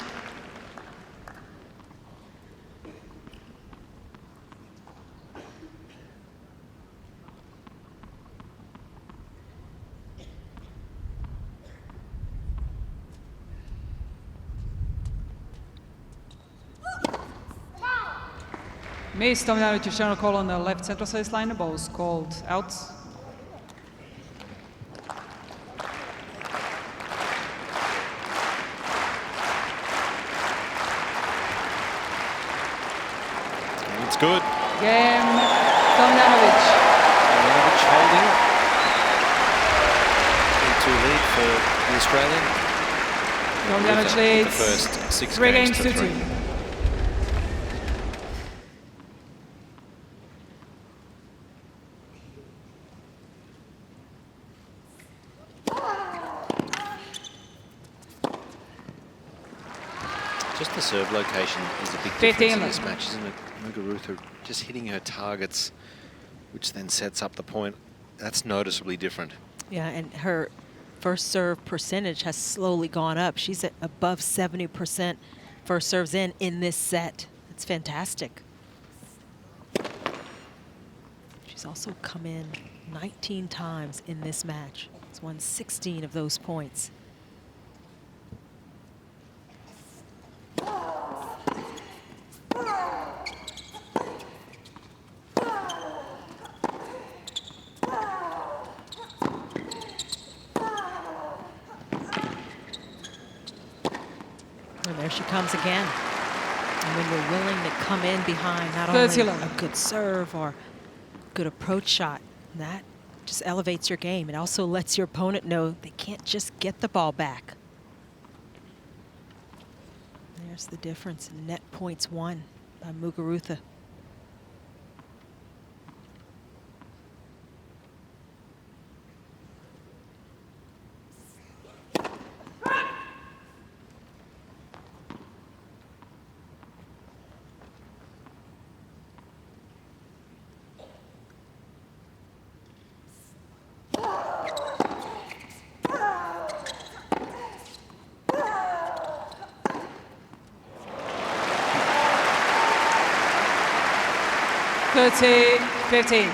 Miss Tomljanović is shown a call on the left central service line. The ball is called out. It's good. Game, Tomljanović. Tomljanović holding. 3-2 lead for the Australian. Tomljanović The leads first 6 3 games games to to 3. 2. Just the serve location is a big 15 difference in left. this match, isn't it? Muguruza just hitting her targets, which then sets up the point. That's noticeably different. Yeah, and her first serve percentage has slowly gone up. She's at above 70% first serves in this set. That's fantastic. She's also come in 19 times in this match. She's won 16 of those points. And there she comes again. And when you're willing to come in behind not only a good serve or good approach shot, that just elevates your game. It also lets your opponent know they can't just get the ball back. There's the difference in net points won by Muguruza. Thirty, 15.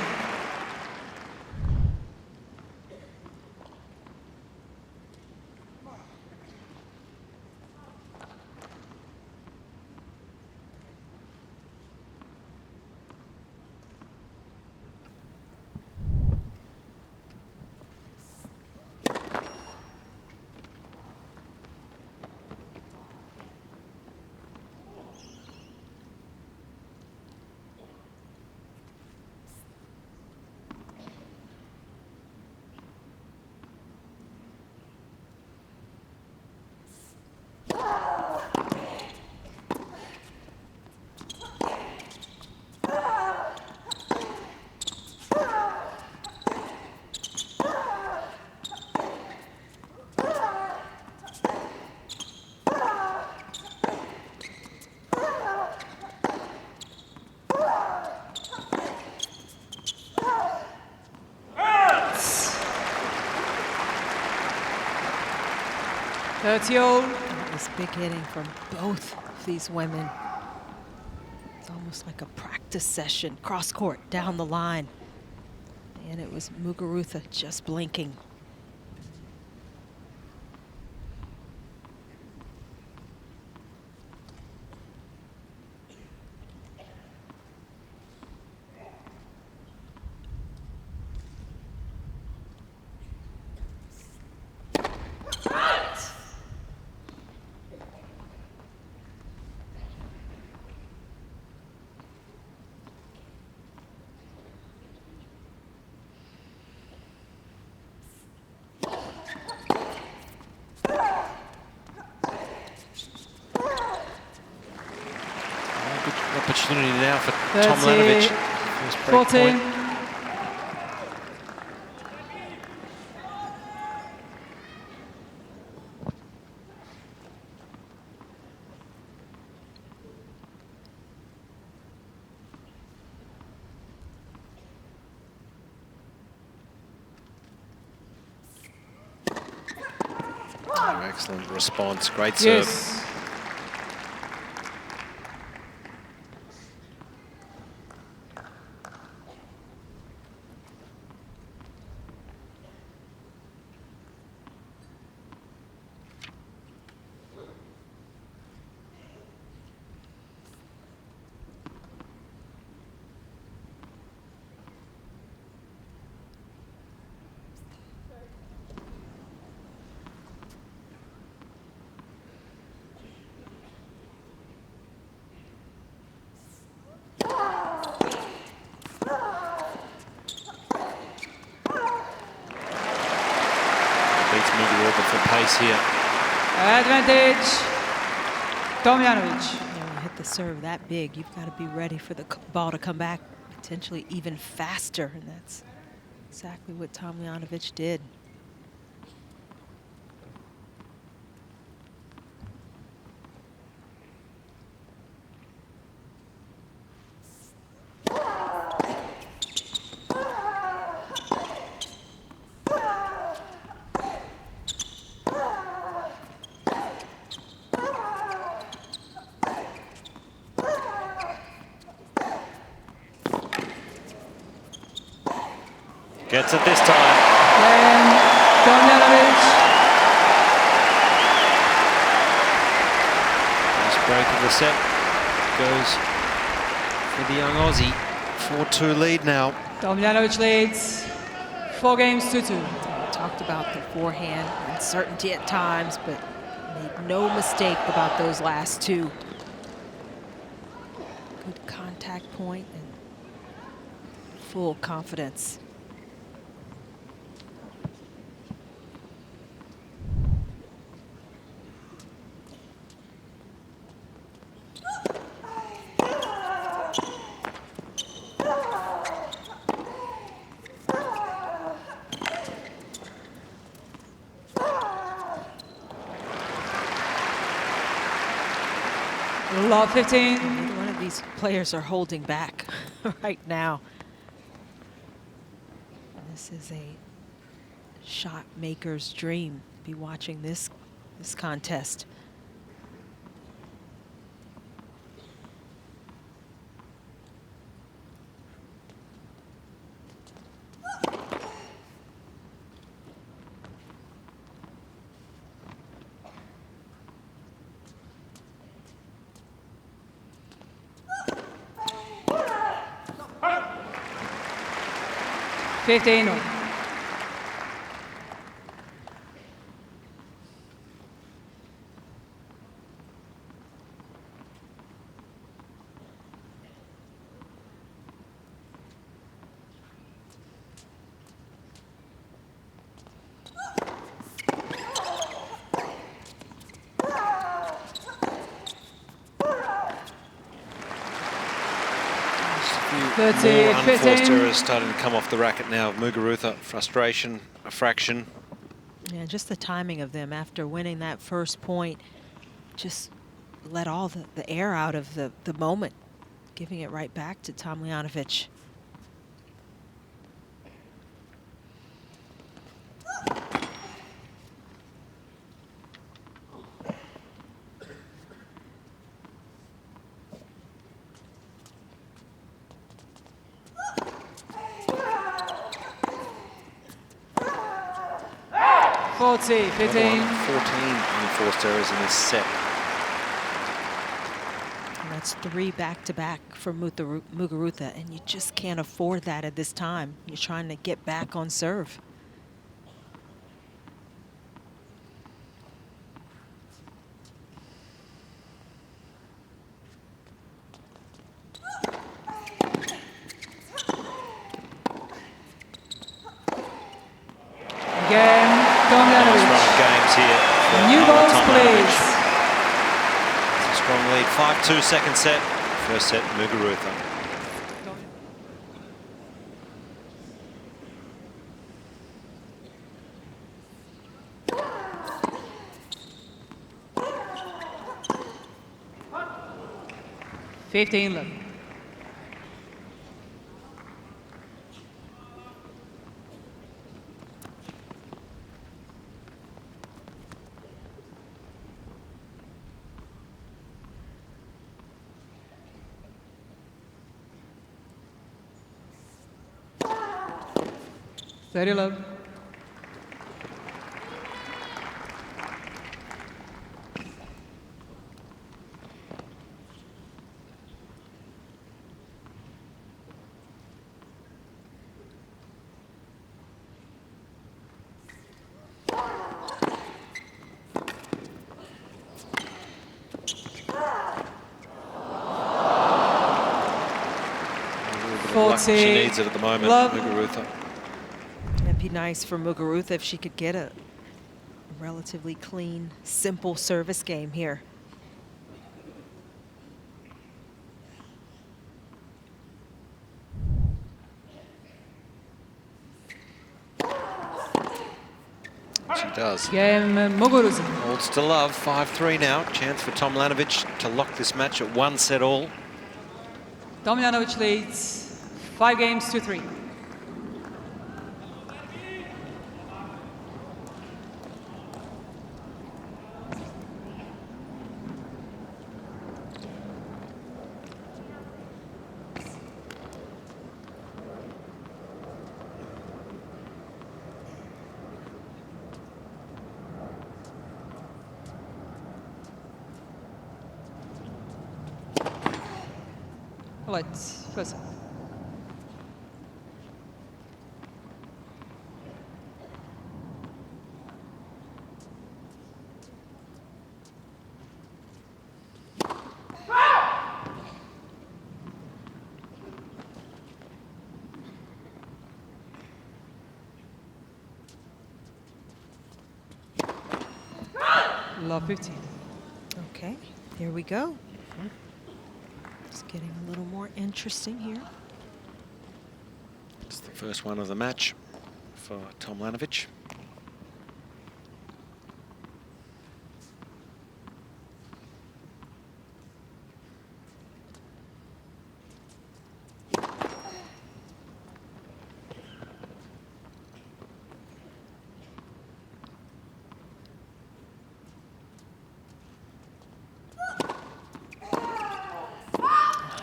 That was big hitting from both of these women. It's almost like a practice session, cross court, down the line. And it was Muguruza just blinking. Opportunity now for Tomljanović. First break 14. point. Excellent response. Great serve. Yes. Beats Muguruza for pace here. Advantage, Tomljanović. When you hit the serve that big, you've got to be ready for the ball to come back potentially even faster, and that's exactly what Tomljanović did. Gets it this time. And Tomljanović. First break of the set goes for the young Aussie. 4-2 lead now. Tomljanović leads 4 games to 2. We talked about the forehand uncertainty at times, but made no mistake about those last 2. Good contact point and full confidence. Love 15. Neither one of these players are holding back right now. This is a shot maker's dream. Be watching this contest. Fifteen. 30, More unforced 15. errors starting to come off the racket now. Muguruza, frustration, a fraction. Yeah, just the timing of them after winning that first point, just let all the air out of the moment, giving it right back to Tomljanović. Forty, 15. 14 unforced errors in this set. And that's 3 back-to-back for Muguruza, and you just can't afford that at this time. You're trying to get back on serve. Again, Nice Tomljanović. run of games here. for New Ajla balls, Tomljanović. please. It's a strong lead. 5-2 second set. First set, Muguruza. Fifteen left. 30 love. She needs it at the moment, Muguruza. It'd be nice for Muguruza if she could get a relatively clean, simple service game here. She does. Game Muguruza. Holds to love, 5-3 now. Chance for Tomljanović to lock this match at 1-set-all. Tomljanović leads 5 games to 3. Let's listen. Love 15. Okay, here we go. It's getting a little more interesting here. It's the first one of the match for Tomljanović.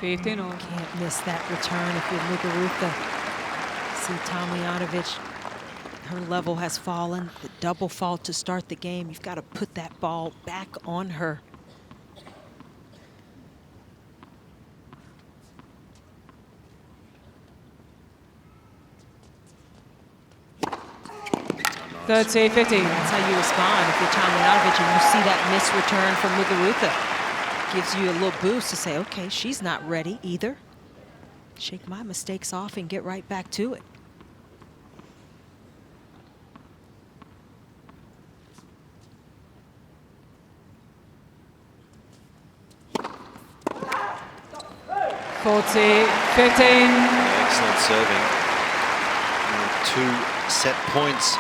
Can't miss that return if you're Muguruza. See Tomljanović, her level has fallen. The double fault to start the game. You've got to put that ball back on her. Nice. 30-15. That's how you respond if you're Tomljanović and you see that missed return from Muguruza. Gives you a little boost to say, okay, she's not ready either. Shake my mistakes off and get right back to it. Excellent serving. 2 set points.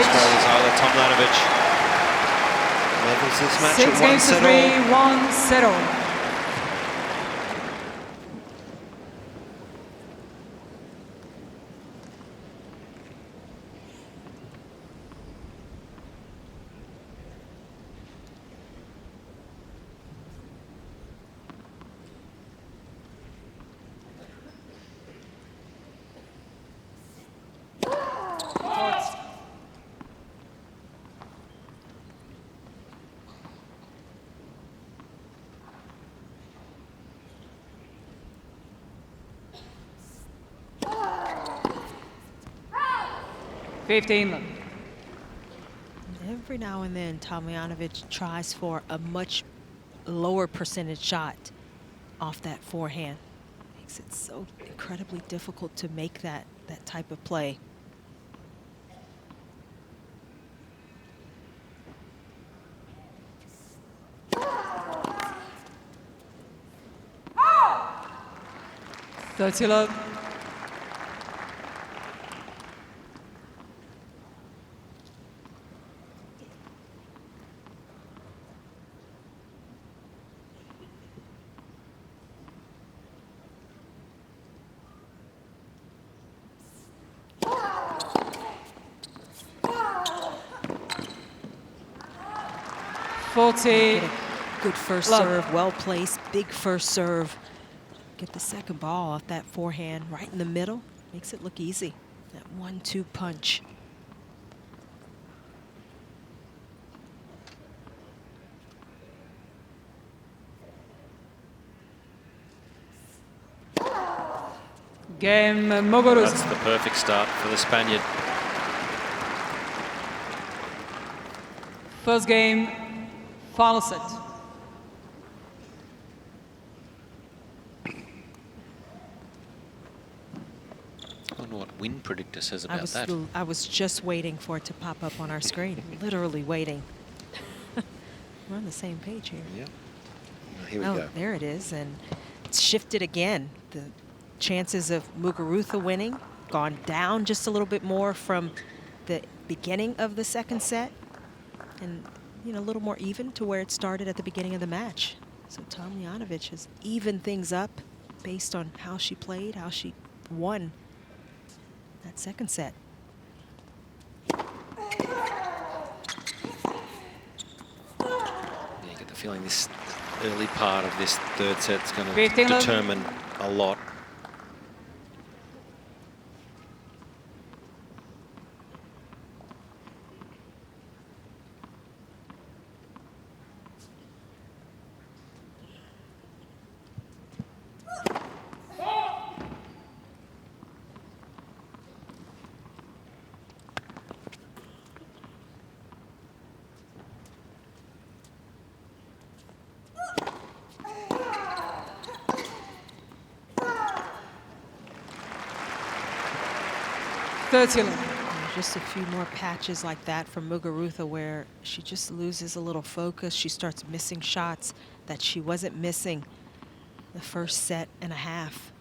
Australia's Ajla Tomljanović levels this match 6 games to 3, 1-set-all. Every now and then, Tomljanović tries for a much lower percentage shot off that forehand. Makes it so incredibly difficult to make that type of play. 40. Get a good first Love. serve, well placed, big first serve. Get the second ball off that forehand right in the middle. Makes it look easy. That 1-2 punch. Game Muguruza. That's the perfect start for the Spaniard. First game, final set. I wonder what win predictor says about that. I was just waiting for it to pop up on our screen. Literally waiting. We're on the same page here. Yeah. Well, here we Oh, go. there it is, and it's shifted again. The chances of Muguruza winning gone down just a little bit more from the beginning of the second set, and a little more even to where it started at the beginning of the match. So Tomljanović has evened things up based on how she played, how she won that second set. Yeah, you get the feeling this early part of this third set's going to 15 love. determine a lot. Just a few more patches like that from Muguruza where she just loses a little focus. She starts missing shots that she wasn't missing the first set and a half.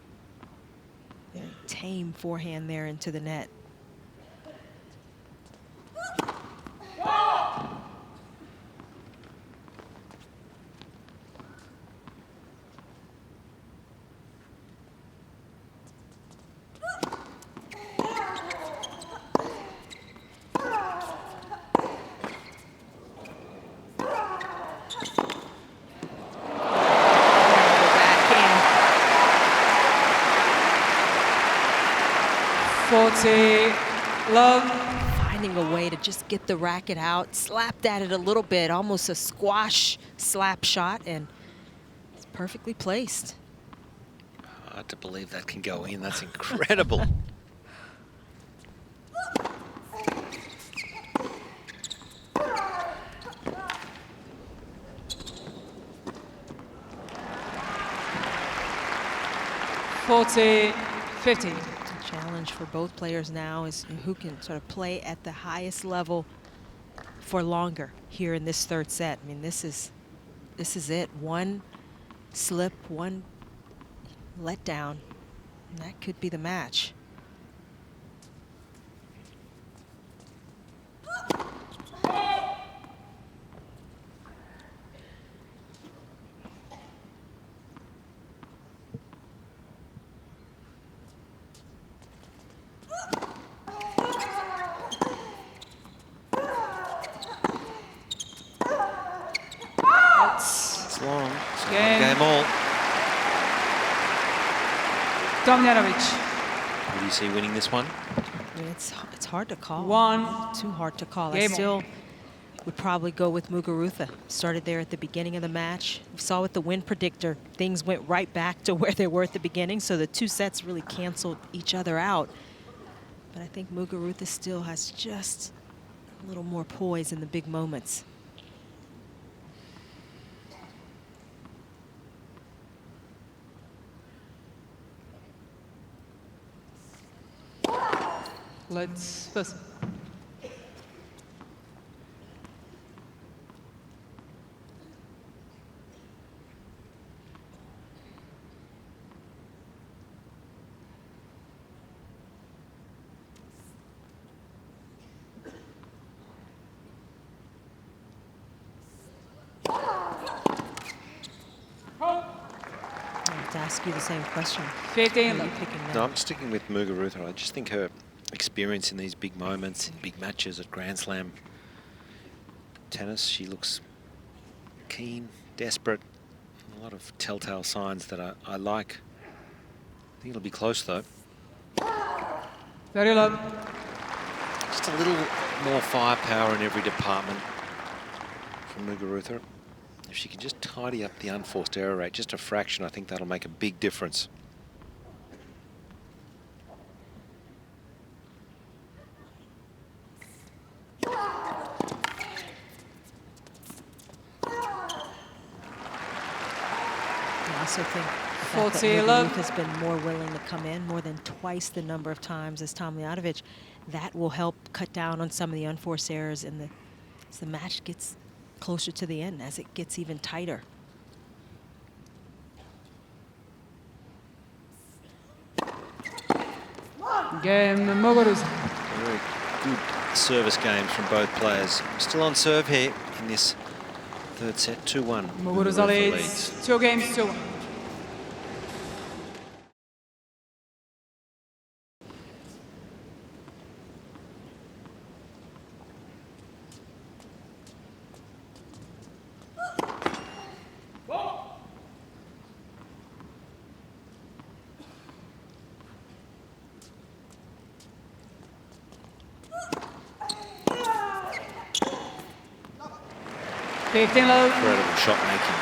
Very tame forehand there into the net. Love. Finding a way to just get the racket out, slapped at it a little bit, almost a squash slap shot, and it's perfectly placed. Hard to believe that can go in. That's incredible. Forty, 50. Challenge for both players now is who can sort of play at the highest level for longer here in this third set. I mean, this is it. One slip, one letdown, and that could be the match. It's long. It's a Game. game all. Tomljanović. Who do you see winning this one? I mean, it's hard to call. Too hard to call. I Game still would probably go with Muguruza. Started there at the beginning of the match. We saw with the win predictor, things went right back to where they were at the beginning, so the two sets really canceled each other out. But I think Muguruza still has just a little more poise in the big moments. Let's first. To ask you the same question. 15. Who are you picking now? No, I'm sticking with Muguruza. I just think her experience in these big moments, in big matches at Grand Slam tennis, she looks keen, desperate. A lot of telltale signs that I like. I think it'll be close though. Very low. Just a little more firepower in every department from Muguruza. If she can just tidy up the unforced error rate just a fraction, I think that'll make a big difference. I also think Muguruza has been more willing to come in more than twice the number of times as Tomljanović. That will help cut down on some of the unforced errors as the match gets closer to the end, as it gets even tighter. Game Muguruza. Very good service games from both players. Still on serve here in this third set, 2-1. Muguruza leads 2 games to 1. Incredible shot making.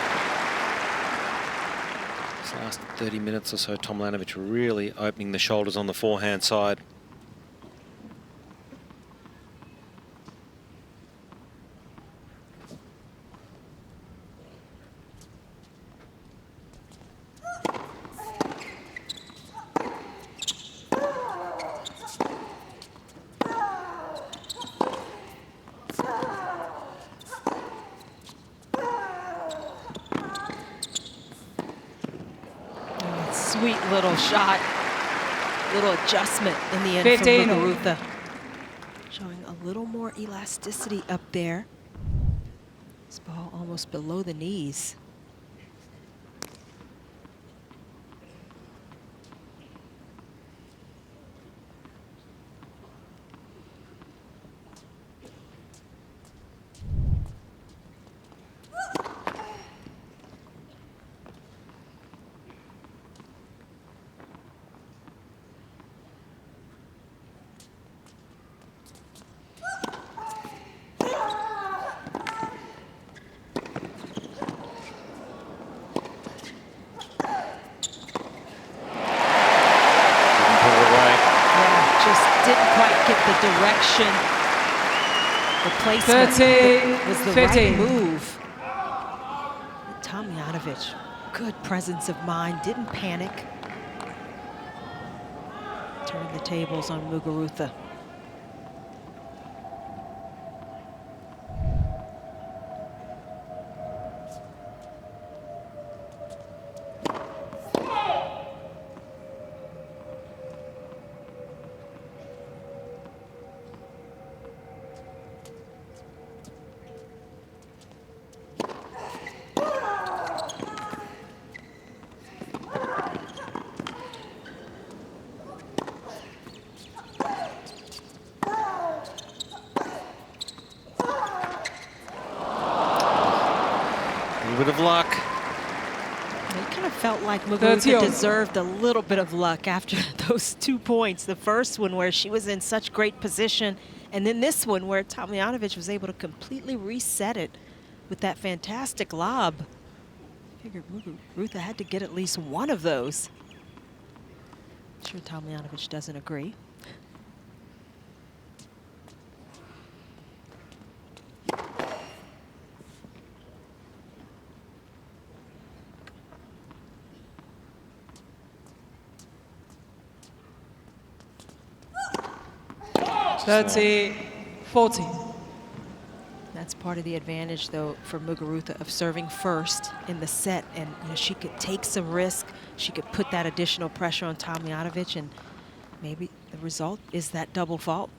This last 30 minutes or so, Tomljanović really opening the shoulders on the forehand side. Sweet little shot, little adjustment in the end from Muguruza. Showing a little more elasticity up there. This ball almost below the knees. Direction, the placement was the right move. Tomljanović, good presence of mind, didn't panic. Turned the tables on Muguruza. Bit of luck. It kind of felt like Muguruza deserved a little bit of luck after those 2 points. The first one where she was in such great position, and then this one where Tomljanović was able to completely reset it with that fantastic lob. I figured Muguruza had to get at least one of those. I'm sure Tomljanović doesn't agree. That's 40. That's part of the advantage, though, for Muguruza of serving first in the set, and she could take some risk. She could put that additional pressure on Tomljanović, and maybe the result is that double fault.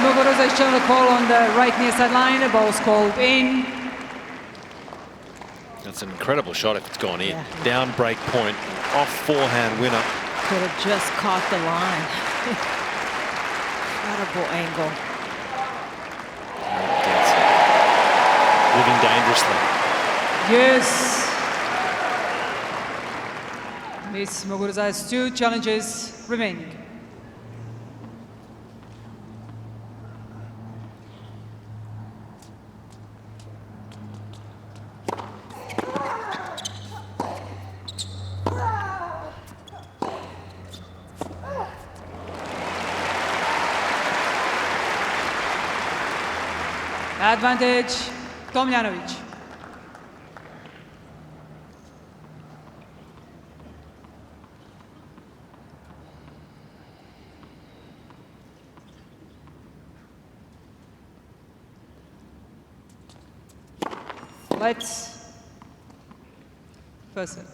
Muguruza is showing a call on the right near sideline. The ball's called in. That's an incredible shot if it's gone in. Yeah. Down break point, off forehand winner. Could have just caught the line. Incredible angle. Living dangerously. Yes. Miss Muguruza has 2 challenges remaining. Advantage, Tomljanović. Let's first set.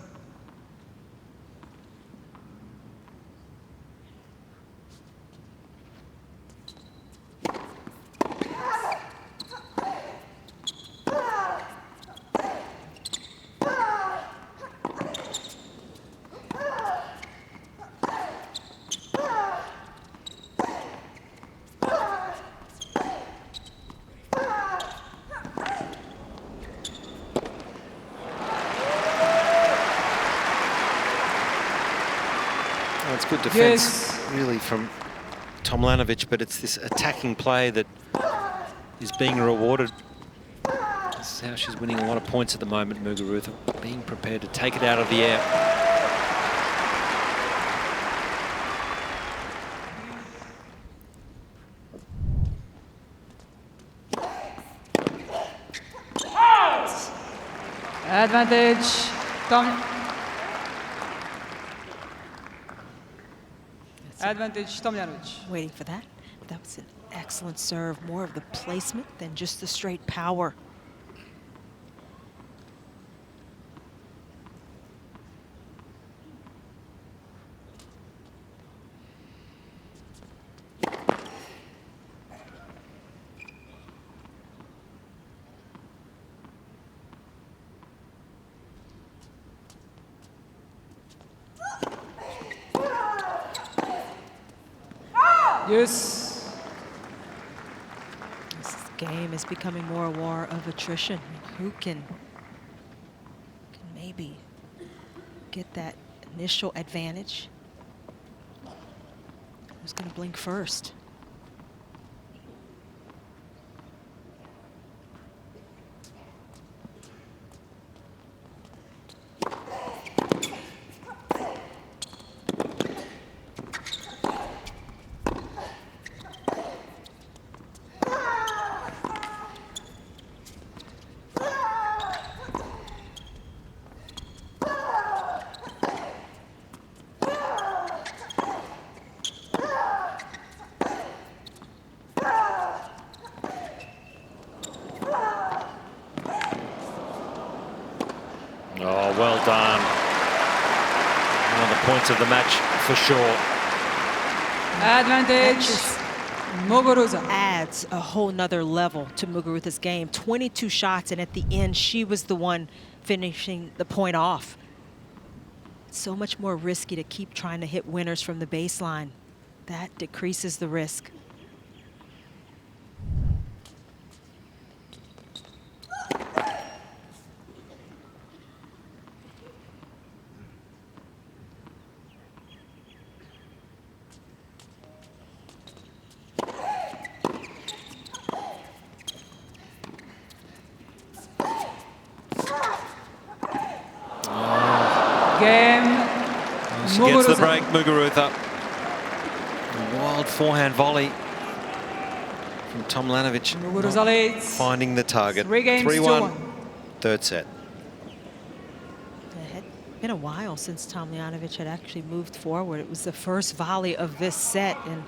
It's good defence, really, from Tomljanović, but it's this attacking play that is being rewarded. This is how she's winning a lot of points at the moment, Muguruza, being prepared to take it out of the air. Advantage, Advantage, Tomljanović. Waiting for that. That was an excellent serve. More of the placement than just the straight power. Yes. This game is becoming more a war of attrition. Who can maybe get that initial advantage? Who's going to blink first? Oh, well done. One of the points of the match for sure. Advantage, Muguruza. Adds a whole nother level to Muguruza's game. 22 shots, and at the end, she was the one finishing the point off. It's so much more risky to keep trying to hit winners from the baseline. That decreases the risk. Game. She gets the break, Muguruza. A wild forehand volley from Tomljanović. Muguruza leads. Finding the target. 3-1. Third set. It had been a while since Tomljanović had actually moved forward. It was the first volley of this set, and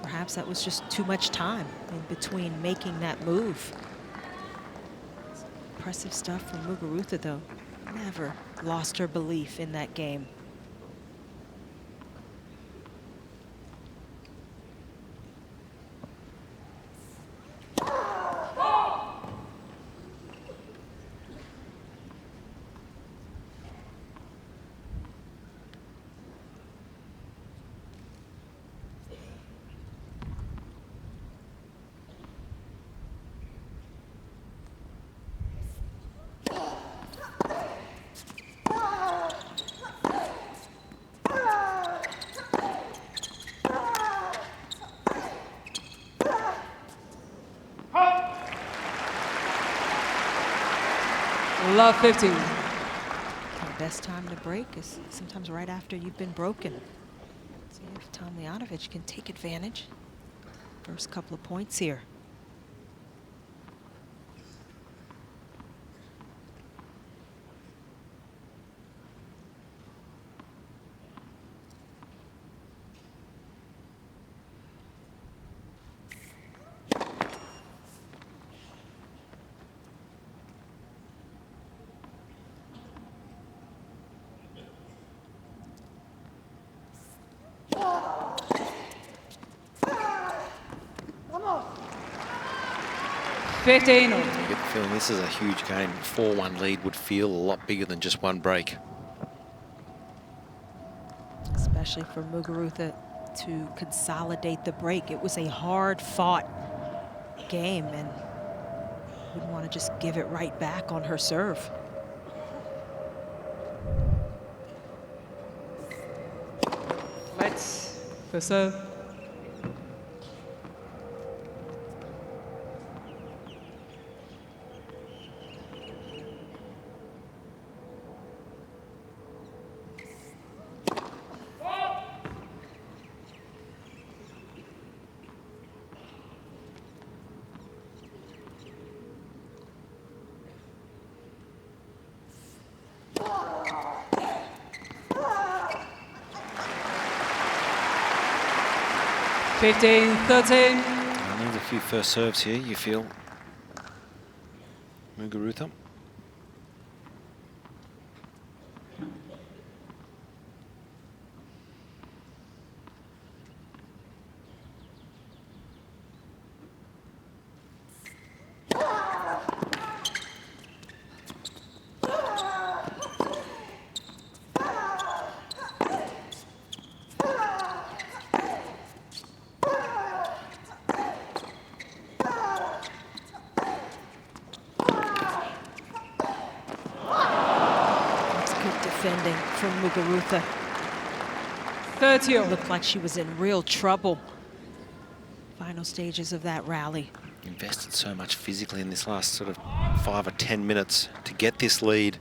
perhaps that was just too much time in between making that move. Impressive stuff from Muguruza, though. Never lost her belief in that game. Love 15. The best time to break is sometimes right after you've been broken. See if Tomljanović can take advantage. First couple of points here. I get the feeling this is a huge game. 4-1 lead would feel a lot bigger than just one break. Especially for Muguruza to consolidate the break. It was a hard-fought game, and would want to just give it right back on her serve. Let's go serve. There's a few first serves here, you feel. Muguruza. Defending from Muguruza. 30. Looked like she was in real trouble. Final stages of that rally. Invested so much physically in this last sort of 5 or 10 minutes to get this lead.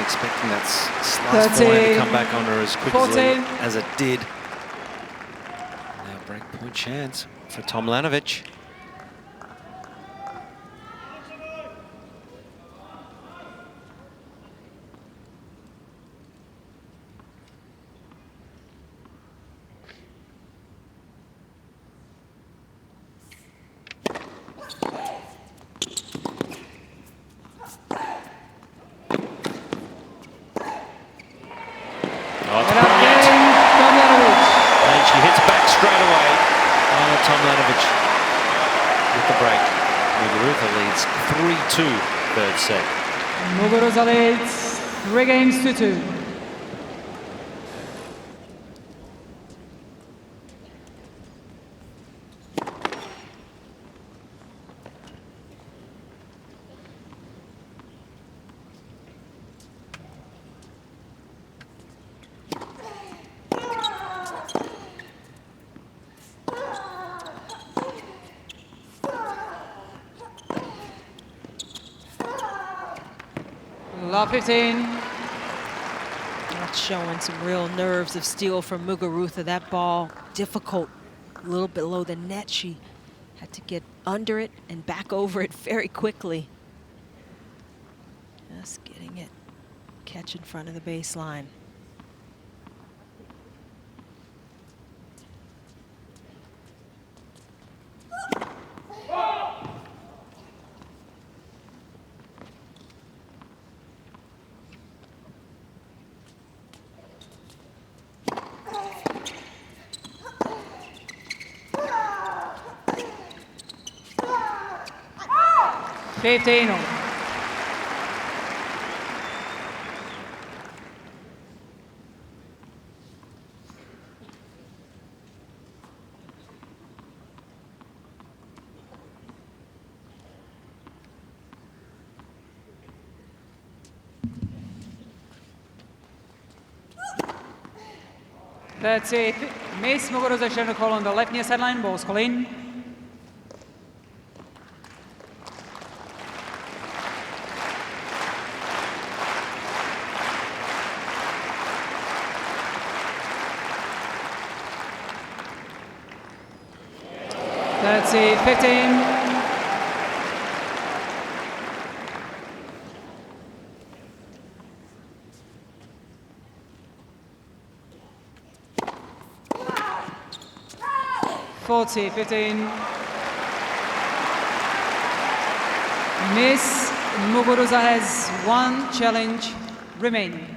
Expecting that last forehand to come back on her as quickly as it did. Now break point chance for Tomljanović. And she hits back straight away. Tomljanović with the break. Muguruza leads 3-2 third set. Muguruza leads 3-2. Love 15. That's showing some real nerves of steel from Muguruza. That ball, difficult, a little below the net. She had to get under it and back over it very quickly. Just getting it, catch in front of the baseline. 15 all. That's it. Miss Muguruza is to call on the left near sideline. Ball's call in. That's it. 15. Forty, 15. Miss Muguruza has one challenge remaining.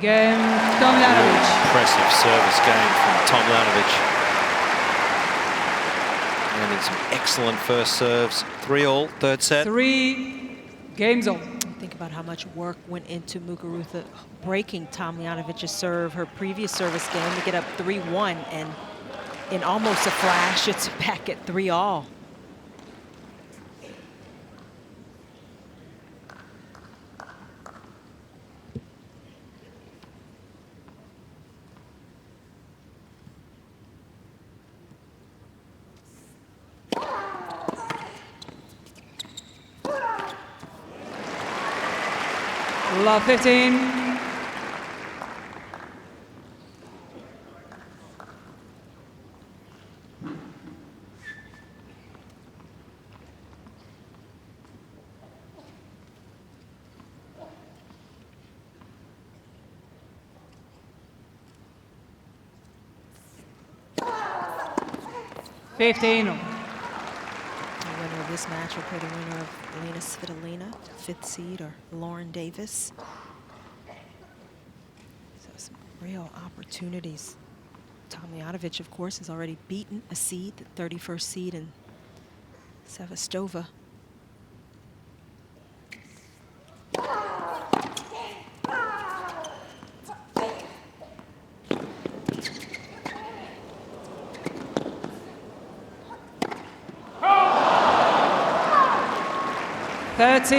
Game, Tomljanović. Impressive service game from Tomljanović. Landing some excellent first serves. 3-all, third set. 3 games all. Think about how much work went into Muguruza breaking Tomljanović's serve, her previous service game, to get up 3-1, and in almost a flash, it's back at 3-all. Love 15. The winner of this match will play the winner of Elena Svitolina, 5th seed, or Lauren Davis. So some real opportunities. Tomljanović, of course, has already beaten a seed, the 31st seed in Sevastova. It's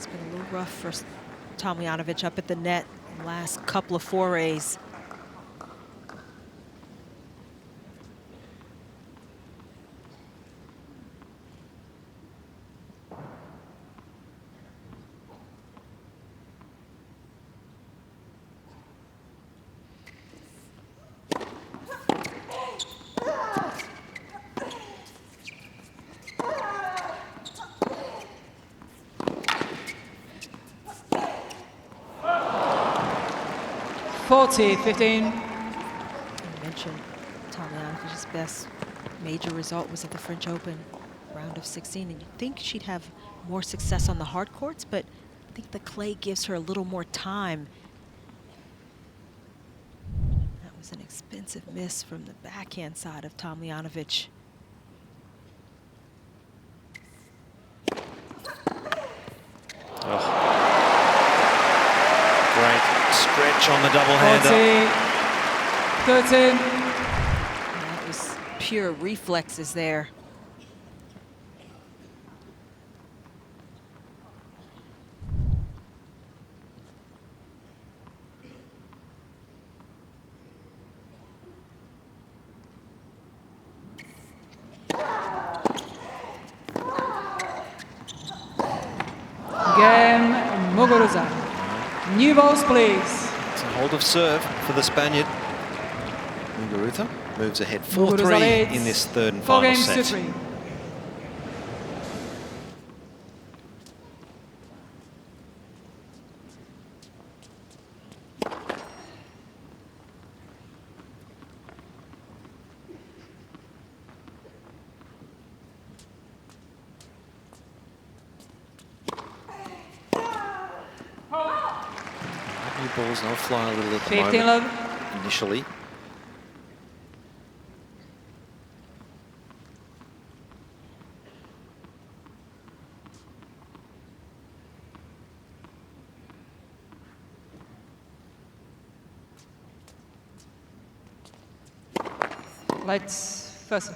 been a little rough for Tomljanović up at the net in the last couple of forays. I mentioned Tomljanović's best major result was at the French Open round of 16, and you'd think she'd have more success on the hard courts, but I think the clay gives her a little more time. That was an expensive miss from the backhand side of Tomljanović. Great stretch on the double-hander. 13. That was pure reflexes there. Game, Muguruza. New balls, please. It's a hold of serve for the Spaniard. Muguruza moves ahead 4-3 in this third and final set. 4-3. balls, and they'll fly a little at the 15 moment love. initially. Lights first.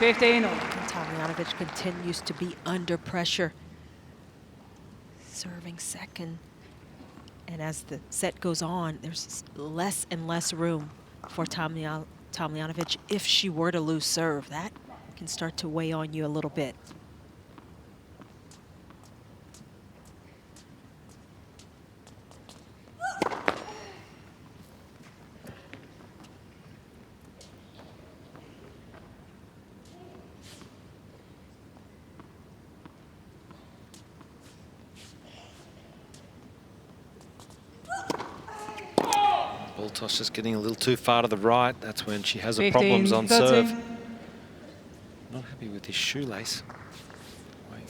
Tomljanović continues to be under pressure. Serving second. And as the set goes on, there's less and less room for Tomljanović if she were to lose serve. That can start to weigh on you a little bit. Ball toss just getting a little too far to the right. That's when she has her 15, problems on 13. serve. Not happy with his shoelace. Wait.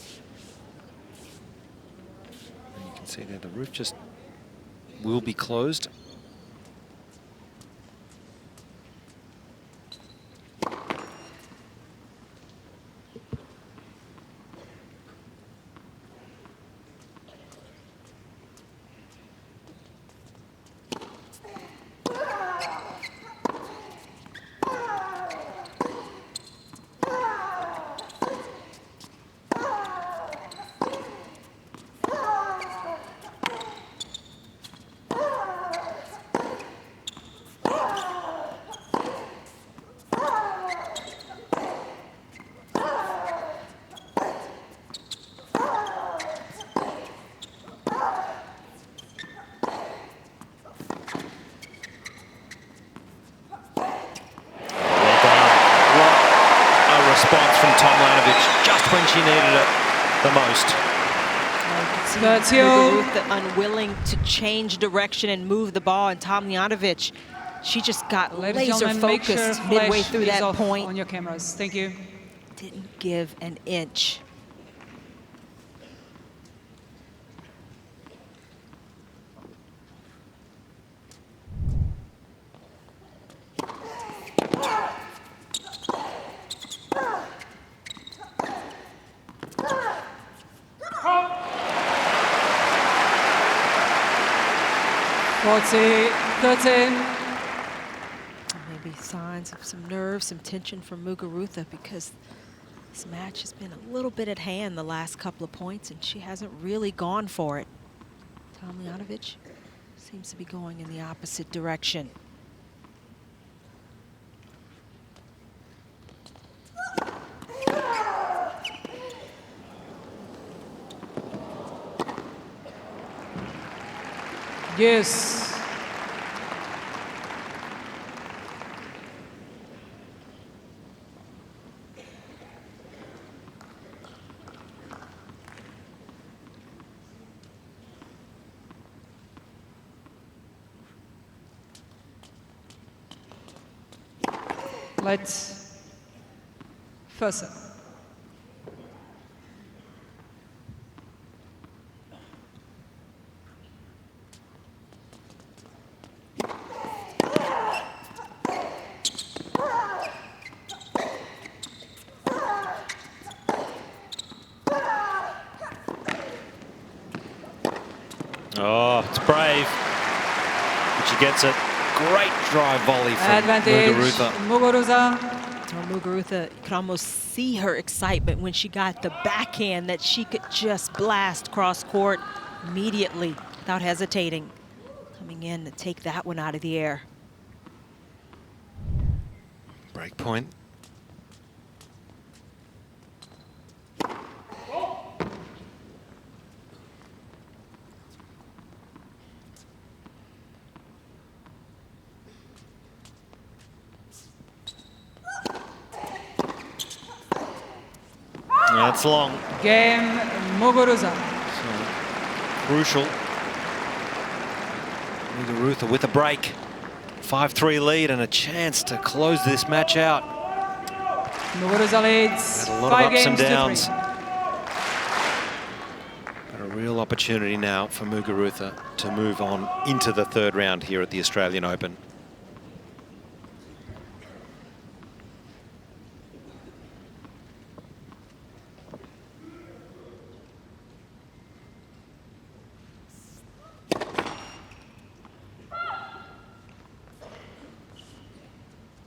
And you can see there the roof just will be closed. Response from Tomljanović just when she needed it the most. Muguruza unwilling to change direction and move the ball, and Tomljanović, she just got laser focused midway through that point. On your cameras, thank you. Didn't give an inch. Maybe signs of some nerves, some tension from Muguruza, because this match has been a little bit at hand the last couple of points, and she hasn't really gone for it. Tomljanović seems to be going in the opposite direction. Yes. Let's first. Oh, it's brave. But she gets it. Great drive volley from Advantage, Muguruza. Muguruza, you could almost see her excitement when she got the backhand that she could just blast cross court immediately without hesitating. Coming in to take that one out of the air. Break point. That's long. Game Muguruza. So, crucial. Muguruza with a break. 5-3 lead and a chance to close this match out. Muguruza leads Had a lot 5 of ups and games to downs. 3. Got a real opportunity now for Muguruza to move on into the 3rd round here at the Australian Open.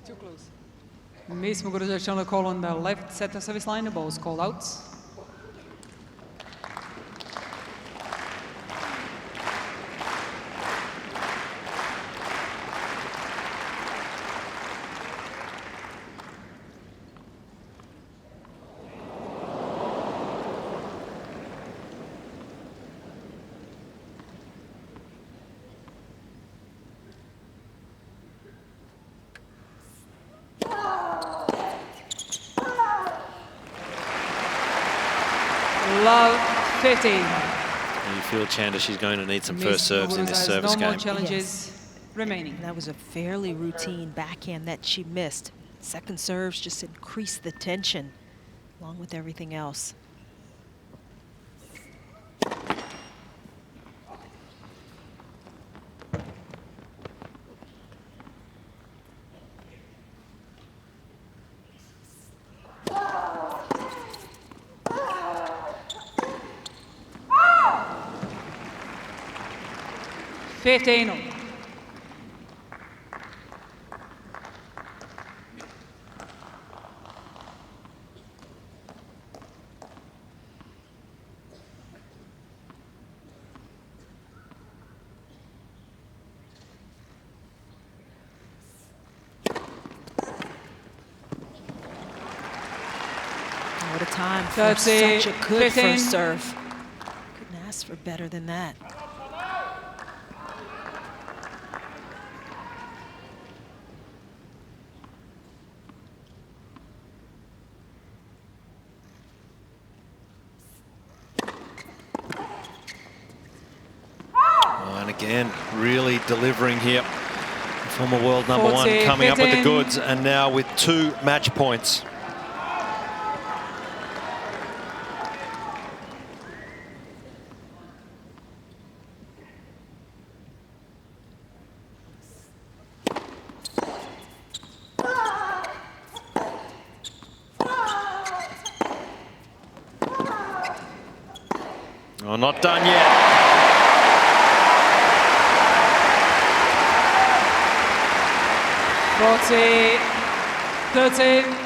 Too close. Miss Muguruza trying to call on the left center service line. The ball is called out. Love 15. And you feel, Chanda, she's going to need some Miss first serves in Muguruza this has service no more game. challenges remaining. And that was a fairly routine backhand that she missed. Second serves just increased the tension along with everything else. What a time for such a good first serve. Couldn't ask for better than that. And again, really delivering here. Former world number 1 coming up with the goods, and now with 2 match points. Oh, not done yet. Barty, 13.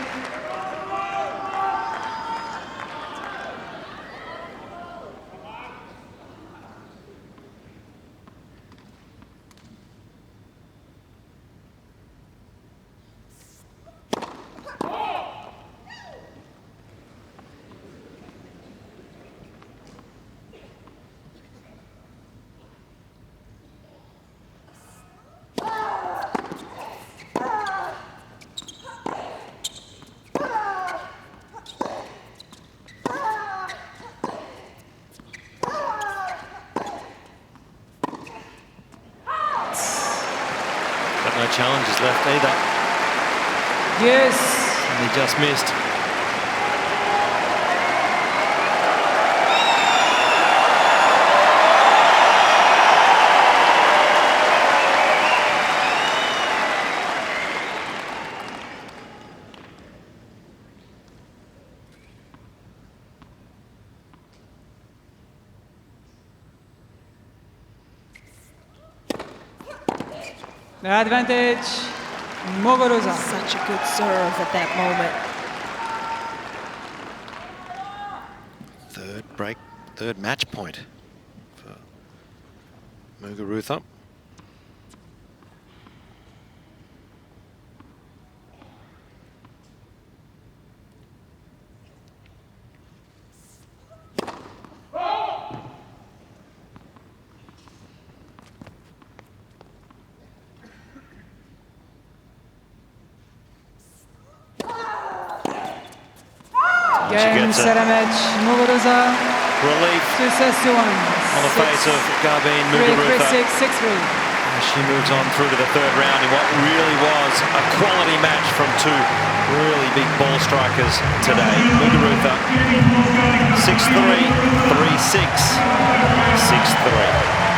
No challenges left either. Yes. And he just missed. Advantage, Muguruza. Such a good serve at that moment. Third match point for Muguruza. She Game, gets it. set a match. Muguruza, Relief 2 sets to 1. on the face of Garbine 3, Muguruza. 3-6, 6-3. As she moves on through to the third round in what really was a quality match from two really big ball strikers today. Muguruza 6-3, 3-6, 6-3.